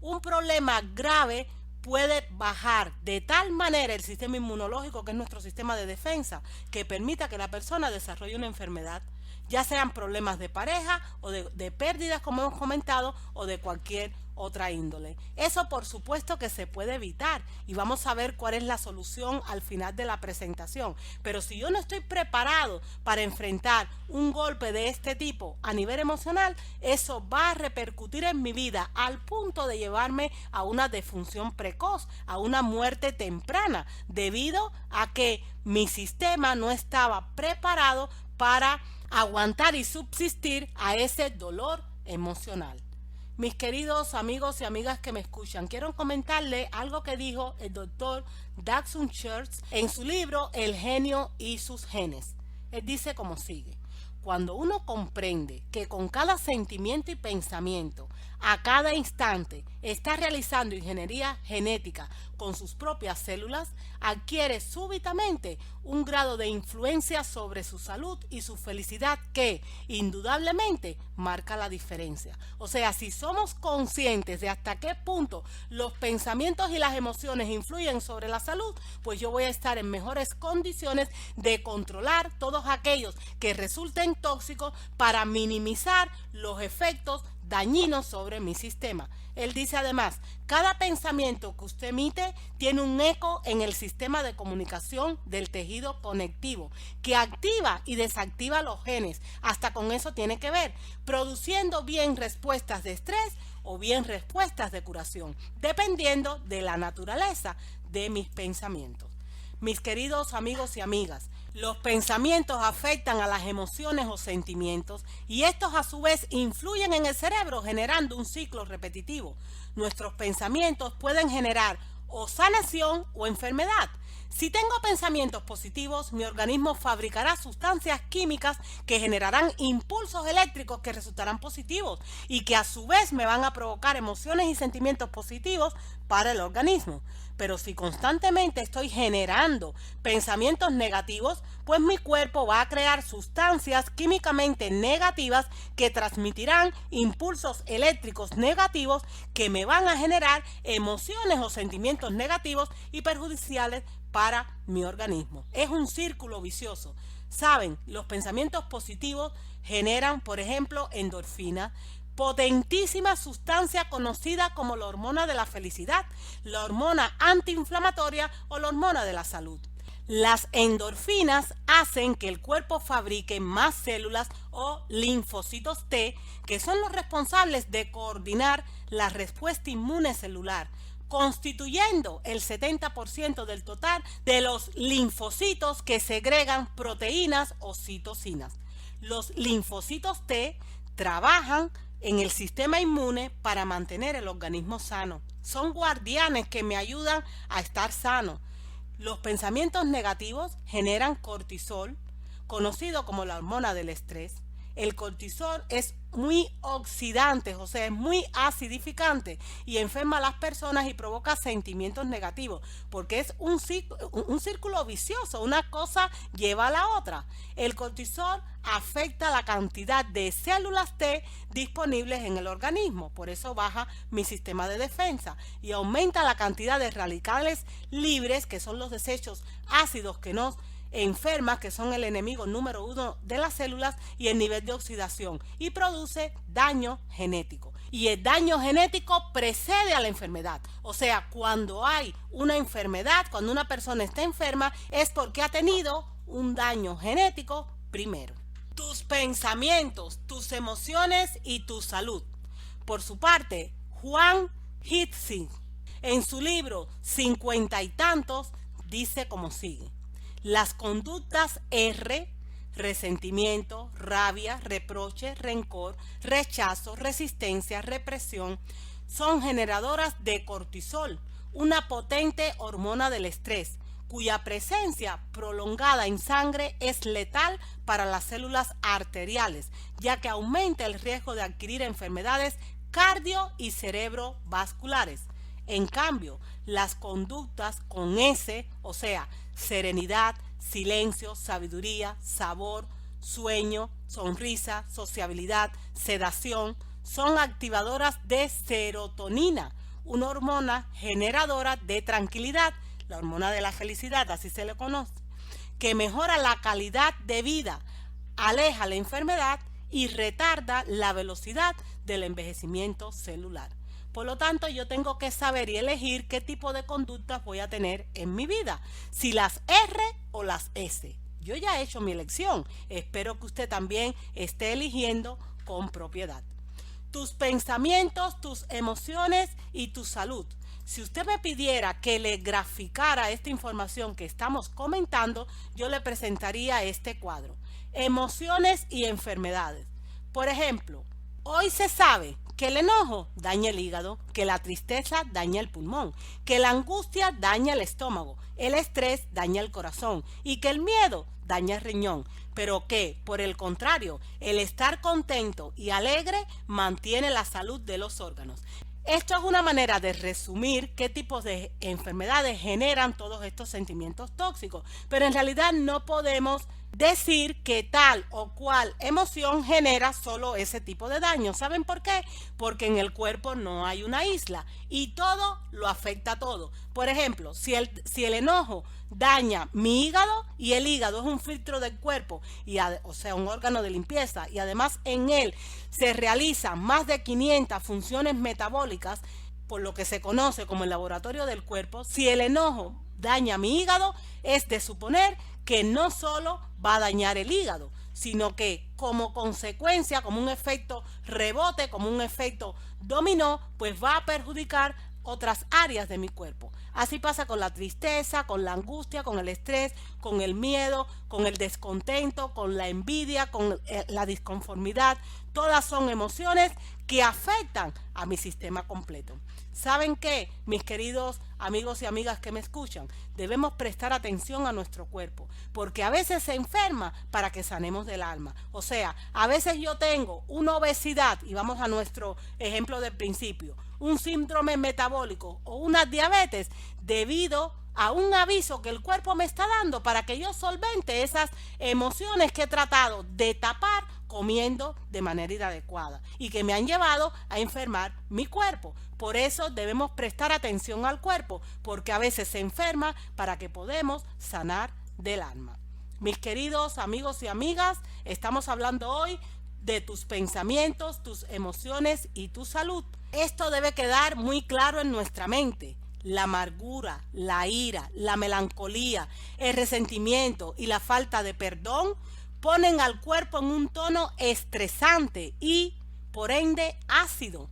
Un problema grave puede bajar de tal manera el sistema inmunológico, que es nuestro sistema de defensa, que permita que la persona desarrolle una enfermedad, ya sean problemas de pareja o de pérdidas, como hemos comentado, o de cualquier otra índole. Eso por supuesto que se puede evitar y vamos a ver cuál es la solución al final de la presentación. Pero si yo no estoy preparado para enfrentar un golpe de este tipo a nivel emocional, eso va a repercutir en mi vida al punto de llevarme a una defunción precoz, a una muerte temprana, debido a que mi sistema no estaba preparado para aguantar y subsistir a ese dolor emocional. Mis queridos amigos y amigas que me escuchan, quiero comentarle algo que dijo el doctor Daxon Church en su libro El genio y sus genes. Él dice como sigue: cuando uno comprende que con cada sentimiento y pensamiento, a cada instante, está realizando ingeniería genética con sus propias células, adquiere súbitamente un grado de influencia sobre su salud y su felicidad que, indudablemente, marca la diferencia. O sea, si somos conscientes de hasta qué punto los pensamientos y las emociones influyen sobre la salud, pues yo voy a estar en mejores condiciones de controlar todos aquellos que resulten tóxicos para minimizar los efectos dañinos sobre mi sistema. Él dice además, cada pensamiento que usted emite tiene un eco en el sistema de comunicación del tejido conectivo, que activa y desactiva los genes, hasta con eso tiene que ver, produciendo bien respuestas de estrés o bien respuestas de curación, dependiendo de la naturaleza de mis pensamientos. Mis queridos amigos y amigas, los pensamientos afectan a las emociones o sentimientos y estos a su vez influyen en el cerebro generando un ciclo repetitivo. Nuestros pensamientos pueden generar o sanación o enfermedad. Si tengo pensamientos positivos, mi organismo fabricará sustancias químicas que generarán impulsos eléctricos que resultarán positivos y que a su vez me van a provocar emociones y sentimientos positivos para el organismo. Pero si constantemente estoy generando pensamientos negativos, pues mi cuerpo va a crear sustancias químicamente negativas que transmitirán impulsos eléctricos negativos que me van a generar emociones o sentimientos negativos y perjudiciales para mi organismo. Es un círculo vicioso. Saben, los pensamientos positivos generan, por ejemplo, endorfina, potentísima sustancia conocida como la hormona de la felicidad, la hormona antiinflamatoria o la hormona de la salud. Las endorfinas hacen que el cuerpo fabrique más células o linfocitos T, que son los responsables de coordinar la respuesta inmune celular, constituyendo el 70% del total de los linfocitos que segregan proteínas o citocinas. Los linfocitos T trabajan en el sistema inmune para mantener el organismo sano. Son guardianes que me ayudan a estar sano. Los pensamientos negativos generan cortisol, conocido como la hormona del estrés. El cortisol es muy oxidante, o sea, es muy acidificante y enferma a las personas y provoca sentimientos negativos, porque es un círculo vicioso, una cosa lleva a la otra. El cortisol afecta la cantidad de células T disponibles en el organismo, por eso baja mi sistema de defensa y aumenta la cantidad de radicales libres, que son los desechos ácidos que nos enfermas, que son el enemigo número 1 de las células, y el nivel de oxidación, y produce daño genético. Y el daño genético precede a la enfermedad. O sea, cuando hay una enfermedad, cuando una persona está enferma, es porque ha tenido un daño genético primero. Tus pensamientos, tus emociones y tu salud. Por su parte, Juan Hitzig, en su libro 50 y tantos, dice como sigue: las conductas R, resentimiento, rabia, reproche, rencor, rechazo, resistencia, represión, son generadoras de cortisol, una potente hormona del estrés, cuya presencia prolongada en sangre es letal para las células arteriales, ya que aumenta el riesgo de adquirir enfermedades cardio y cerebrovasculares. En cambio, las conductas con S, o sea, serenidad, silencio, sabiduría, sabor, sueño, sonrisa, sociabilidad, sedación, son activadoras de serotonina, una hormona generadora de tranquilidad, la hormona de la felicidad, así se le conoce, que mejora la calidad de vida, aleja la enfermedad y retarda la velocidad del envejecimiento celular. Por lo tanto, yo tengo que saber y elegir qué tipo de conductas voy a tener en mi vida, si las R o las S. Yo ya he hecho mi elección, espero que usted también esté eligiendo con propiedad. Tus pensamientos, tus emociones y tu salud. Si usted me pidiera que le graficara esta información que estamos comentando, yo le presentaría este cuadro. Emociones y enfermedades. Por ejemplo, hoy se sabe que el enojo daña el hígado, que la tristeza daña el pulmón, que la angustia daña el estómago, el estrés daña el corazón y que el miedo daña el riñón, pero que, por el contrario, el estar contento y alegre mantiene la salud de los órganos. Esto es una manera de resumir qué tipos de enfermedades generan todos estos sentimientos tóxicos, pero en realidad no podemos decir que tal o cual emoción genera solo ese tipo de daño. ¿Saben por qué? Porque en el cuerpo no hay una isla y todo lo afecta a todo. Por ejemplo, si el enojo daña mi hígado, y el hígado es un filtro del cuerpo, o sea, un órgano de limpieza, y además en él se realizan más de 500 funciones metabólicas, por lo que se conoce como el laboratorio del cuerpo. Si el enojo daña mi hígado, es de suponer que no solo va a dañar el hígado, sino que como consecuencia, como un efecto rebote, como un efecto dominó, pues va a perjudicar otras áreas de mi cuerpo. Así pasa con la tristeza, con la angustia, con el estrés, con el miedo, con el descontento, con la envidia, con la disconformidad. Todas son emociones que afectan a mi sistema completo. ¿Saben qué, mis queridos amigos y amigas que me escuchan? Debemos prestar atención a nuestro cuerpo, porque a veces se enferma para que sanemos del alma. O sea, a veces yo tengo una obesidad, y vamos a nuestro ejemplo del principio, un síndrome metabólico o una diabetes debido a un aviso que el cuerpo me está dando para que yo solvente esas emociones que he tratado de tapar comiendo de manera inadecuada y que me han llevado a enfermar mi cuerpo. Por eso debemos prestar atención al cuerpo, porque a veces se enferma para que podamos sanar del alma. Mis queridos amigos y amigas, estamos hablando hoy de tus pensamientos, tus emociones y tu salud. Esto debe quedar muy claro en nuestra mente. La amargura, la ira, la melancolía, el resentimiento y la falta de perdón ponen al cuerpo en un tono estresante y, por ende, ácido.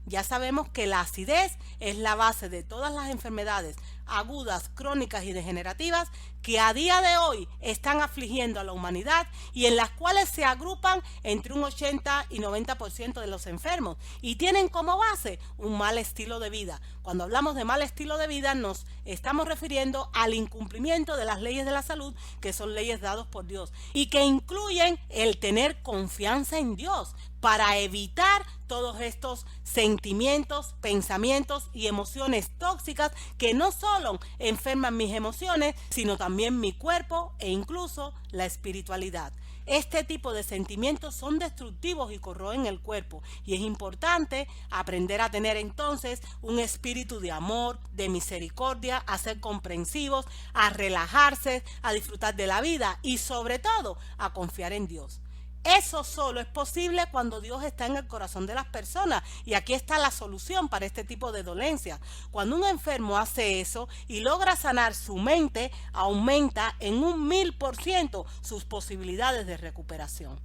Ya sabemos que la acidez es la base de todas las enfermedades agudas, crónicas y degenerativas que a día de hoy están afligiendo a la humanidad y en las cuales se agrupan entre un 80 y 90% de los enfermos y tienen como base un mal estilo de vida. Cuando hablamos de mal estilo de vida nos estamos refiriendo al incumplimiento de las leyes de la salud, que son leyes dadas por Dios y que incluyen el tener confianza en Dios para evitar todos estos sentimientos, pensamientos y emociones tóxicas que no solo enferman mis emociones, sino también mi cuerpo e incluso la espiritualidad. Este tipo de sentimientos son destructivos y corroen el cuerpo y es importante aprender a tener entonces un espíritu de amor, de misericordia, a ser comprensivos, a relajarse, a disfrutar de la vida y sobre todo a confiar en Dios. Eso solo es posible cuando Dios está en el corazón de las personas y aquí está la solución para este tipo de dolencias. Cuando un enfermo hace eso y logra sanar su mente, aumenta en un 1000% sus posibilidades de recuperación.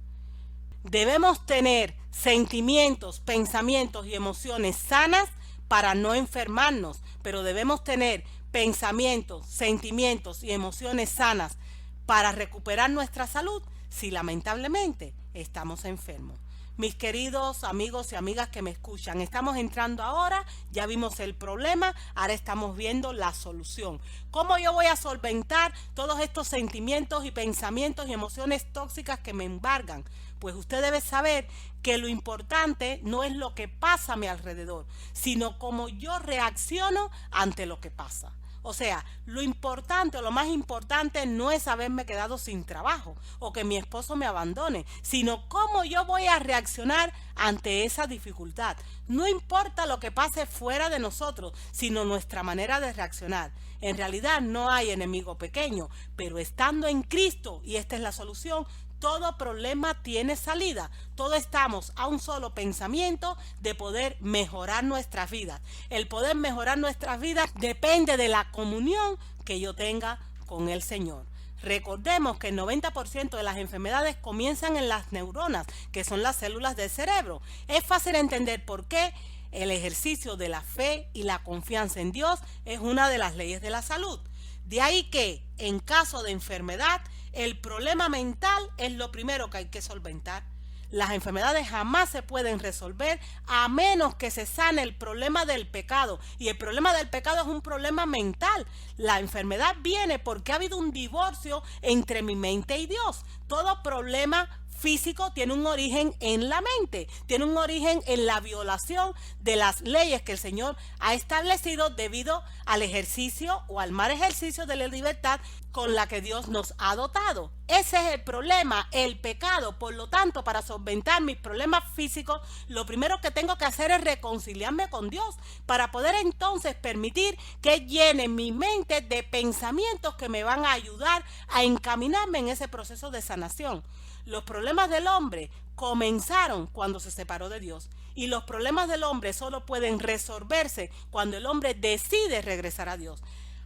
Debemos tener sentimientos, pensamientos y emociones sanas para no enfermarnos, pero debemos tener pensamientos, sentimientos y emociones sanas para recuperar nuestra salud si lamentablemente estamos enfermos. Mis queridos amigos y amigas que me escuchan, estamos entrando ahora, ya vimos el problema, ahora estamos viendo la solución. ¿Cómo yo voy a solventar todos estos sentimientos y pensamientos y emociones tóxicas que me embargan? Pues usted debe saber que lo importante no es lo que pasa a mi alrededor, sino cómo yo reacciono ante lo que pasa. O sea, lo importante o lo más importante no es haberme quedado sin trabajo o que mi esposo me abandone, sino cómo yo voy a reaccionar ante esa dificultad. No importa lo que pase fuera de nosotros, sino nuestra manera de reaccionar. En realidad no hay enemigo pequeño, pero estando en Cristo, y esta es la solución, todo problema tiene salida. Todos estamos a un solo pensamiento de poder mejorar nuestras vidas. El poder mejorar nuestras vidas depende de la comunión que yo tenga con el Señor. Recordemos que el 90% de las enfermedades comienzan en las neuronas, que son las células del cerebro. Es fácil entender por qué el ejercicio de la fe y la confianza en Dios es una de las leyes de la salud. De ahí que, en caso de enfermedad, el problema mental es lo primero que hay que solventar. Las enfermedades jamás se pueden resolver a menos que se sane el problema del pecado. Y el problema del pecado es un problema mental. La enfermedad viene porque ha habido un divorcio entre mi mente y Dios. Todo problema físico tiene un origen en la mente, tiene un origen en la violación de las leyes que el Señor ha establecido debido al ejercicio o al mal ejercicio de la libertad con la que Dios nos ha dotado. Ese es el problema, el pecado. Por lo tanto, para solventar mis problemas físicos, lo primero que tengo que hacer es reconciliarme con Dios para poder entonces permitir que llene mi mente de pensamientos que me van a ayudar a encaminarme en ese proceso de sanación. Los problemas del hombre comenzaron cuando se separó de Dios, y los problemas del hombre solo pueden resolverse cuando el hombre decide regresar a Dios.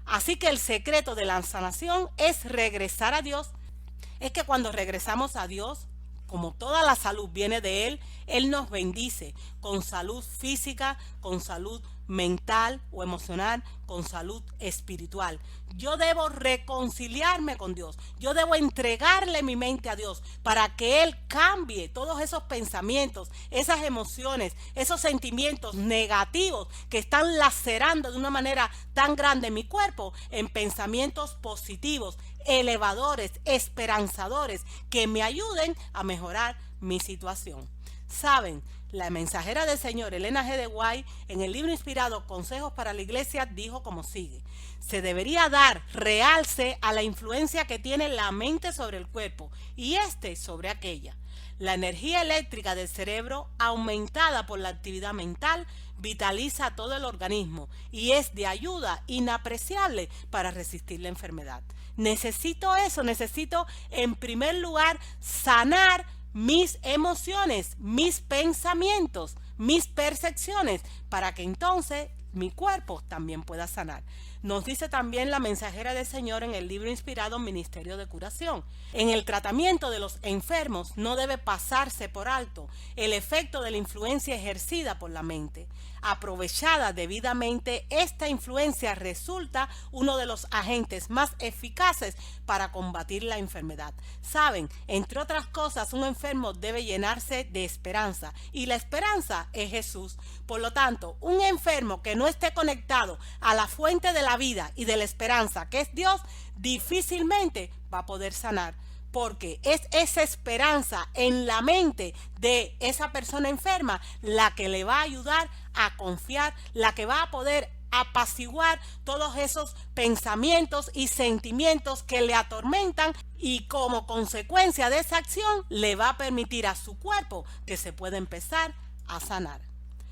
Así que el secreto de la sanación es regresar a Dios. Es que cuando regresamos a Dios, como toda la salud viene de Él nos bendice con salud física, con salud mental o emocional, con salud espiritual. Yo debo reconciliarme con Dios. Yo debo entregarle mi mente a Dios para que Él cambie todos esos pensamientos, esas emociones, esos sentimientos negativos que están lacerando de una manera tan grande mi cuerpo en pensamientos positivos, elevadores, esperanzadores, que me ayuden a mejorar mi situación. Saben, la mensajera del Señor, Ellen G. de White, en el libro inspirado Consejos para la Iglesia, dijo como sigue: se debería dar realce a la influencia que tiene la mente sobre el cuerpo y este sobre aquella. La energía eléctrica del cerebro, aumentada por la actividad mental, vitaliza todo el organismo y es de ayuda inapreciable para resistir la enfermedad. Necesito eso, necesito en primer lugar sanar mis emociones, mis pensamientos, mis percepciones, para que entonces mi cuerpo también pueda sanar. Nos dice también la mensajera del Señor en el libro inspirado Ministerio de Curación: en el tratamiento de los enfermos no debe pasarse por alto el efecto de la influencia ejercida por la mente. Aprovechada debidamente, esta influencia resulta uno de los agentes más eficaces para combatir la enfermedad. Saben, entre otras cosas, un enfermo debe llenarse de esperanza y la esperanza es Jesús. Por lo tanto, un enfermo que no esté conectado a la fuente de la vida y de la esperanza, que es Dios, difícilmente va a poder sanar, porque es esa esperanza en la mente de esa persona enferma la que le va a ayudar a confiar, la que va a poder apaciguar todos esos pensamientos y sentimientos que le atormentan, y como consecuencia de esa acción le va a permitir a su cuerpo que se pueda empezar a sanar.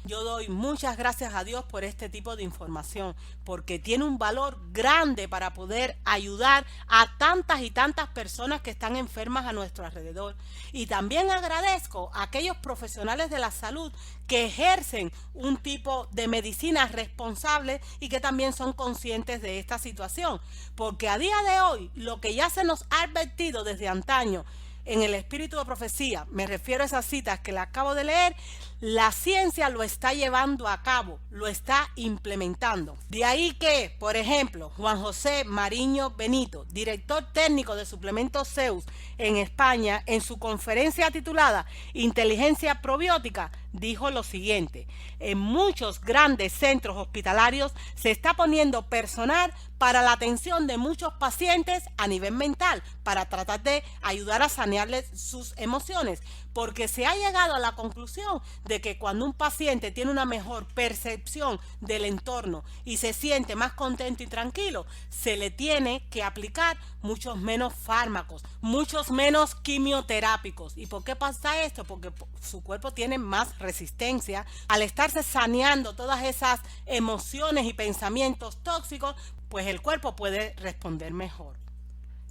Yo doy muchas gracias a Dios por este tipo de información, porque tiene un valor grande para poder ayudar a tantas y tantas personas que están enfermas a nuestro alrededor. Y también agradezco a aquellos profesionales de la salud que ejercen un tipo de medicina responsable y que también son conscientes de esta situación, porque a día de hoy lo que ya se nos ha advertido desde antaño en el espíritu de profecía, me refiero a esas citas que le acabo de leer, la ciencia lo está llevando a cabo, lo está implementando. De ahí que, por ejemplo, Juan José Mariño Benito, director técnico de Suplementos Zeus en España, en su conferencia titulada Inteligencia Probiótica, dijo lo siguiente: en muchos grandes centros hospitalarios se está poniendo personal para la atención de muchos pacientes a nivel mental, para tratar de ayudar a sanearles sus emociones. porque se ha llegado a la conclusión de que cuando un paciente tiene una mejor percepción del entorno y se siente más contento y tranquilo, se le tiene que aplicar muchos menos fármacos, muchos menos quimioterápicos. ¿Y por qué pasa esto? Porque su cuerpo tiene más resistencia. Al estarse saneando todas esas emociones y pensamientos tóxicos, pues el cuerpo puede responder mejor.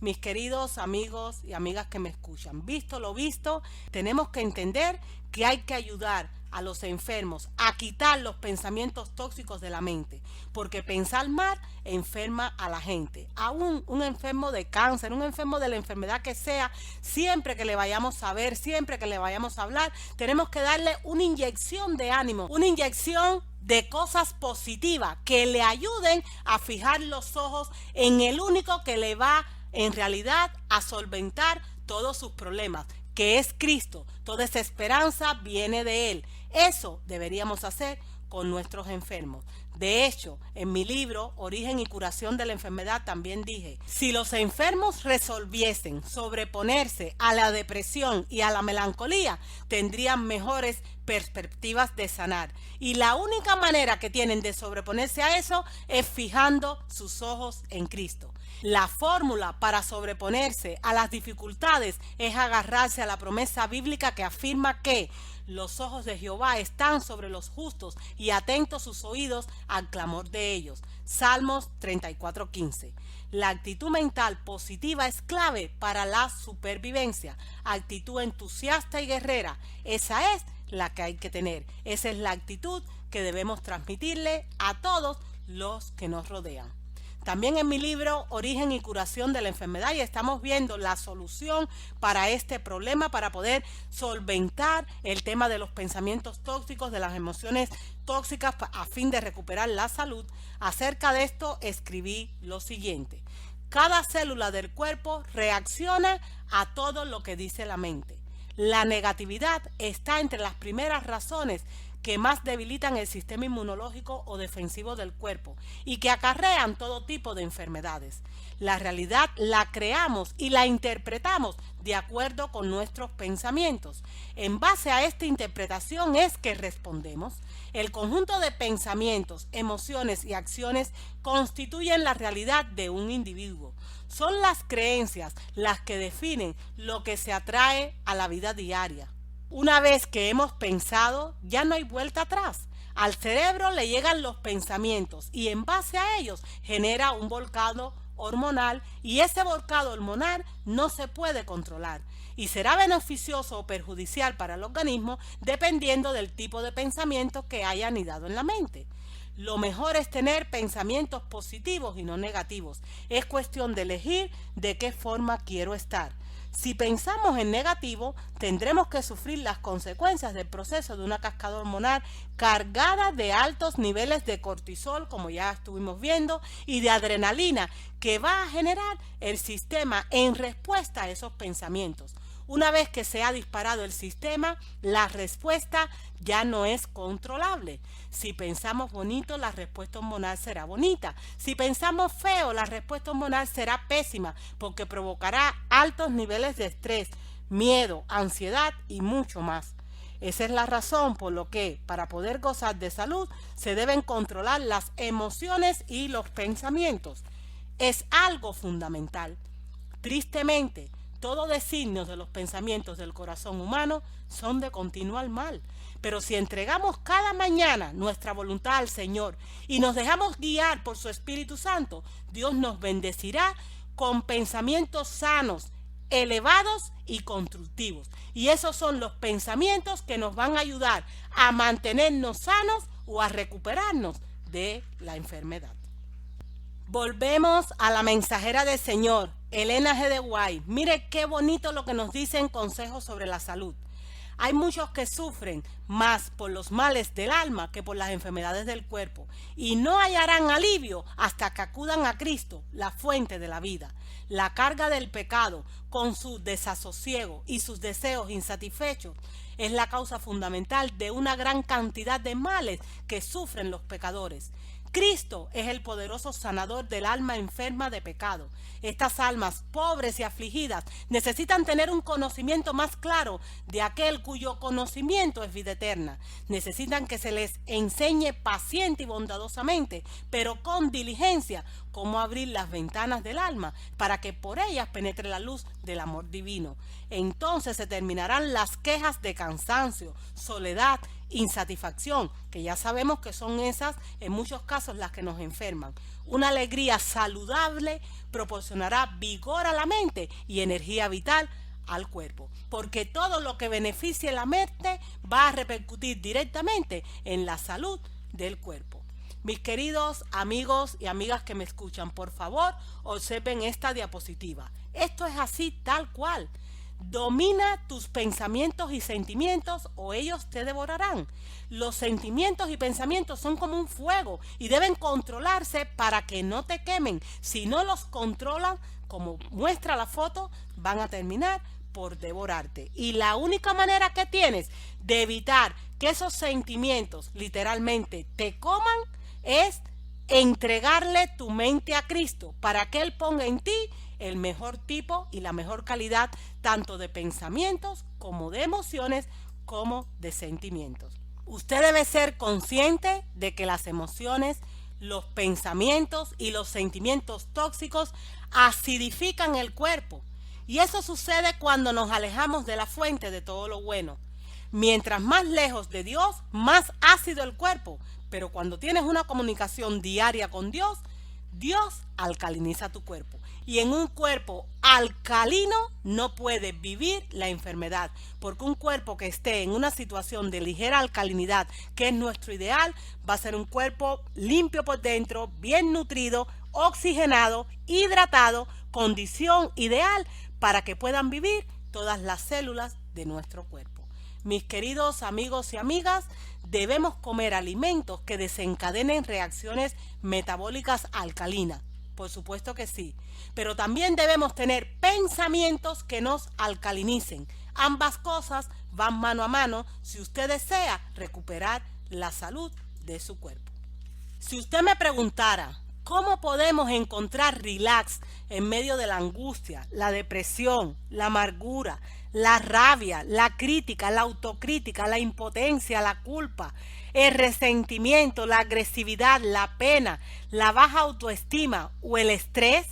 Mis queridos amigos y amigas que me escuchan, visto lo visto, tenemos que entender que hay que ayudar a los enfermos a quitar los pensamientos tóxicos de la mente, porque pensar mal enferma a la gente. Aún un enfermo de cáncer, un enfermo de la enfermedad que sea, siempre que le vayamos a ver, siempre que le vayamos a hablar, tenemos que darle una inyección de ánimo, una inyección de cosas positivas que le ayuden a fijar los ojos en el único que le va en realidad a solventar todos sus problemas, que es Cristo. Toda esa esperanza viene de Él. Eso deberíamos hacer con nuestros enfermos. De hecho, en mi libro Origen y Curación de la Enfermedad también dije, si los enfermos resolviesen sobreponerse a la depresión y a la melancolía, tendrían mejores perspectivas de sanar. Y la única manera que tienen de sobreponerse a eso es fijando sus ojos en Cristo. La fórmula para sobreponerse a las dificultades es agarrarse a la promesa bíblica que afirma que los ojos de Jehová están sobre los justos y atentos sus oídos al clamor de ellos. Salmos 34:15. La actitud mental positiva es clave para la supervivencia. Actitud entusiasta y guerrera, esa es la que hay que tener. Esa es la actitud que debemos transmitirle a todos los que nos rodean. También en mi libro Origen y Curación de la Enfermedad, y estamos viendo la solución para este problema, para poder solventar el tema de los pensamientos tóxicos, de las emociones tóxicas a fin de recuperar la salud. Acerca de esto escribí lo siguiente: cada célula del cuerpo reacciona a todo lo que dice la mente. La negatividad está entre las primeras razones que más debilitan el sistema inmunológico o defensivo del cuerpo y que acarrean todo tipo de enfermedades. La realidad la creamos y la interpretamos de acuerdo con nuestros pensamientos. En base a esta interpretación es que respondemos. El conjunto de pensamientos, emociones y acciones constituyen la realidad de un individuo. Son las creencias las que definen lo que se atrae a la vida diaria. Una vez que hemos pensado, ya no hay vuelta atrás. Al cerebro le llegan los pensamientos y en base a ellos genera un volcado hormonal, y ese volcado hormonal no se puede controlar y será beneficioso o perjudicial para el organismo dependiendo del tipo de pensamiento que haya anidado en la mente. Lo mejor es tener pensamientos positivos y no negativos. Es cuestión de elegir de qué forma quiero estar. Si pensamos en negativo, tendremos que sufrir las consecuencias del proceso de una cascada hormonal cargada de altos niveles de cortisol, como ya estuvimos viendo, y de adrenalina, que va a generar el sistema en respuesta a esos pensamientos. Una vez que se ha disparado el sistema, la respuesta ya no es controlable. Si pensamos bonito, la respuesta hormonal será bonita. Si pensamos feo, la respuesta hormonal será pésima, porque provocará altos niveles de estrés, miedo, ansiedad y mucho más. Esa es la razón por lo que, para poder gozar de salud, se deben controlar las emociones y los pensamientos. Es algo fundamental. Tristemente, todos designios de los pensamientos del corazón humano son de continuar mal. Pero si entregamos cada mañana nuestra voluntad al Señor y nos dejamos guiar por su Espíritu Santo, Dios nos bendecirá con pensamientos sanos, elevados y constructivos. Y esos son los pensamientos que nos van a ayudar a mantenernos sanos o a recuperarnos de la enfermedad. Volvemos a la mensajera del Señor, Elena G. de White. Mire qué bonito lo que nos dicen consejos sobre la salud. Hay muchos que sufren más por los males del alma que por las enfermedades del cuerpo, y no hallarán alivio hasta que acudan a Cristo, la fuente de la vida. La carga del pecado, con su desasosiego y sus deseos insatisfechos, es la causa fundamental de una gran cantidad de males que sufren los pecadores. Cristo es el poderoso sanador del alma enferma de pecado. Estas almas pobres y afligidas necesitan tener un conocimiento más claro de aquel cuyo conocimiento es vida eterna. Necesitan que se les enseñe paciente y bondadosamente, pero con diligencia, cómo abrir las ventanas del alma para que por ellas penetre la luz del amor divino. Entonces se terminarán las quejas de cansancio, soledad, insatisfacción, que ya sabemos que son esas en muchos casos las que nos enferman. Una alegría saludable proporcionará vigor a la mente y energía vital al cuerpo, porque todo lo que beneficie la mente va a repercutir directamente en la salud del cuerpo. Mis queridos amigos y amigas que me escuchan, por favor, observen esta diapositiva. Esto es así tal cual. Domina tus pensamientos y sentimientos o ellos te devorarán. Los sentimientos y pensamientos son como un fuego y deben controlarse para que no te quemen. Si no los controlan, como muestra la foto, van a terminar por devorarte. Y la única manera que tienes de evitar que esos sentimientos literalmente te coman es entregarle tu mente a Cristo para que Él ponga en ti el mejor tipo y la mejor calidad tanto de pensamientos como de emociones como de sentimientos. Usted debe ser consciente de que las emociones, los pensamientos y los sentimientos tóxicos acidifican el cuerpo, y eso sucede cuando nos alejamos de la fuente de todo lo bueno. Mientras más lejos de Dios, más ácido el cuerpo, pero cuando tienes una comunicación diaria con Dios, Dios alcaliniza tu cuerpo. Y en un cuerpo alcalino no puede vivir la enfermedad, porque un cuerpo que esté en una situación de ligera alcalinidad, que es nuestro ideal, va a ser un cuerpo limpio por dentro, bien nutrido, oxigenado, hidratado, condición ideal para que puedan vivir todas las células de nuestro cuerpo. Mis queridos amigos y amigas, debemos comer alimentos que desencadenen reacciones metabólicas alcalinas. Por supuesto que sí, pero también debemos tener pensamientos que nos alcalinicen. Ambas cosas van mano a mano si usted desea recuperar la salud de su cuerpo. Si usted me preguntara, ¿cómo podemos encontrar relax en medio de la angustia, la depresión, la amargura, la rabia, la crítica, la autocrítica, la impotencia, la culpa, el resentimiento, la agresividad, la pena, la baja autoestima o el estrés?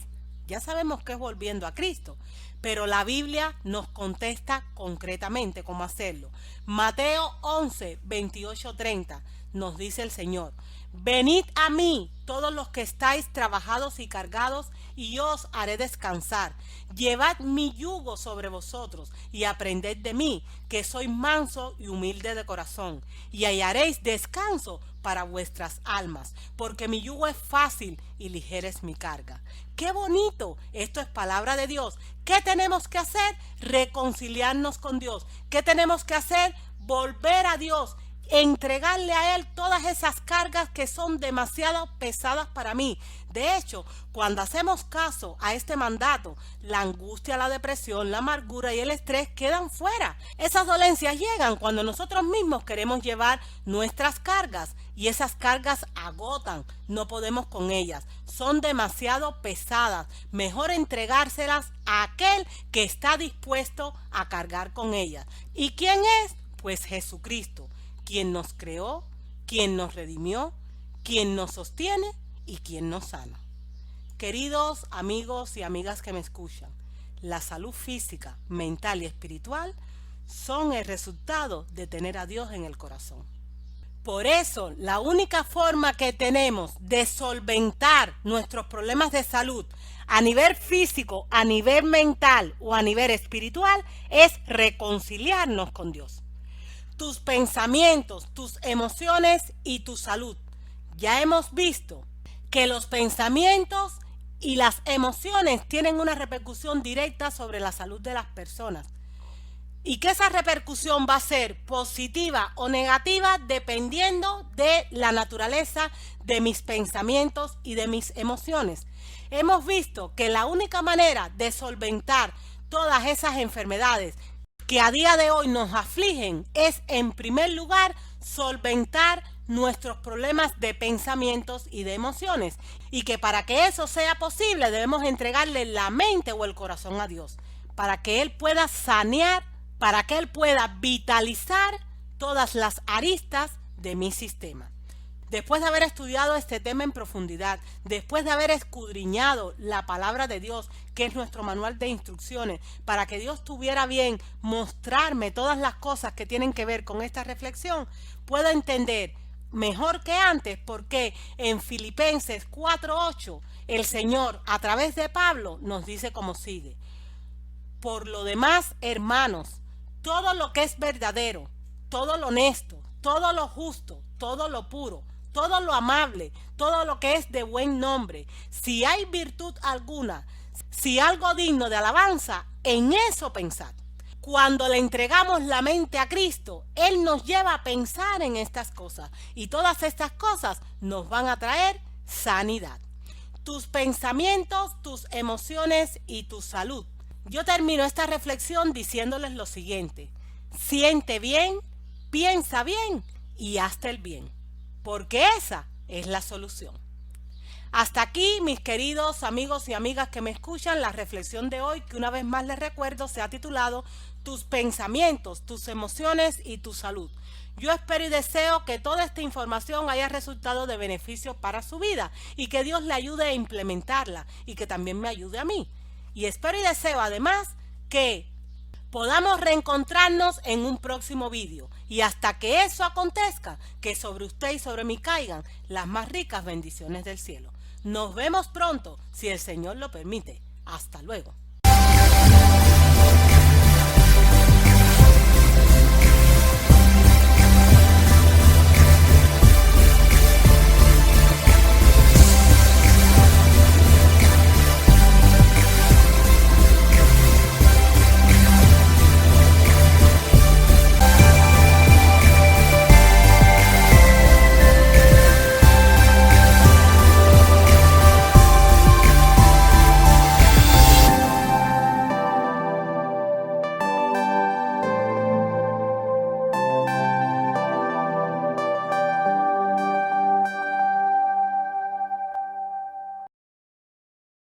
Ya sabemos que es volviendo a Cristo, pero la Biblia nos contesta concretamente cómo hacerlo. Mateo 11, 28, 30 nos dice el Señor: venid a mí todos los que estáis trabajados y cargados, y yo os haré descansar. Llevad mi yugo sobre vosotros y aprended de mí, que soy manso y humilde de corazón, y hallaréis descanso para vuestras almas, porque mi yugo es fácil y ligera es mi carga. ¡Qué bonito! Esto es palabra de Dios. ¿Qué tenemos que hacer? Reconciliarnos con Dios. ¿Qué tenemos que hacer? Volver a Dios. Entregarle a Él todas esas cargas que son demasiado pesadas para mí. De hecho, cuando hacemos caso a este mandato, la angustia, la depresión, la amargura y el estrés quedan fuera. Esas dolencias llegan cuando nosotros mismos queremos llevar nuestras cargas, y esas cargas agotan, no podemos con ellas, son demasiado pesadas. Mejor entregárselas a aquel que está dispuesto a cargar con ellas. ¿Y quién es? Pues Jesucristo, quien nos creó, quien nos redimió, quien nos sostiene y quien nos sana. Queridos amigos y amigas que me escuchan, la salud física, mental y espiritual son el resultado de tener a Dios en el corazón. Por eso, la única forma que tenemos de solventar nuestros problemas de salud a nivel físico, a nivel mental o a nivel espiritual es reconciliarnos con Dios. Tus pensamientos, tus emociones y tu salud. Ya hemos visto que los pensamientos y las emociones tienen una repercusión directa sobre la salud de las personas, y que esa repercusión va a ser positiva o negativa dependiendo de la naturaleza de mis pensamientos y de mis emociones. Hemos visto que la única manera de solventar todas esas enfermedades que a día de hoy nos afligen es, en primer lugar, solventar nuestros problemas de pensamientos y de emociones, y que para que eso sea posible debemos entregarle la mente o el corazón a Dios, para que Él pueda sanear, para que Él pueda vitalizar todas las aristas de mi sistema. Después de haber estudiado este tema en profundidad, después de haber escudriñado la palabra de Dios, que es nuestro manual de instrucciones, para que Dios tuviera bien mostrarme todas las cosas que tienen que ver con esta reflexión, puedo entender mejor que antes porque en Filipenses 4:8 el Señor a través de Pablo nos dice como sigue: por lo demás, hermanos, todo lo que es verdadero, todo lo honesto, todo lo justo, todo lo puro, todo lo amable, todo lo que es de buen nombre, si hay virtud alguna, si algo digno de alabanza, en eso pensad. Cuando le entregamos la mente a Cristo, Él nos lleva a pensar en estas cosas, y todas estas cosas nos van a traer sanidad. Tus pensamientos, tus emociones y tu salud. Yo termino esta reflexión diciéndoles lo siguiente: siente bien, piensa bien y hazte el bien, porque esa es la solución. Hasta aquí, mis queridos amigos y amigas que me escuchan, la reflexión de hoy, que una vez más les recuerdo se ha titulado Tus pensamientos, tus emociones y tu salud. Yo espero y deseo que toda esta información haya resultado de beneficio para su vida y que Dios le ayude a implementarla y que también me ayude a mí. Y espero y deseo además que podamos reencontrarnos en un próximo vídeo. Y hasta que eso acontezca, que sobre usted y sobre mí caigan las más ricas bendiciones del cielo. Nos vemos pronto, si el Señor lo permite. Hasta luego.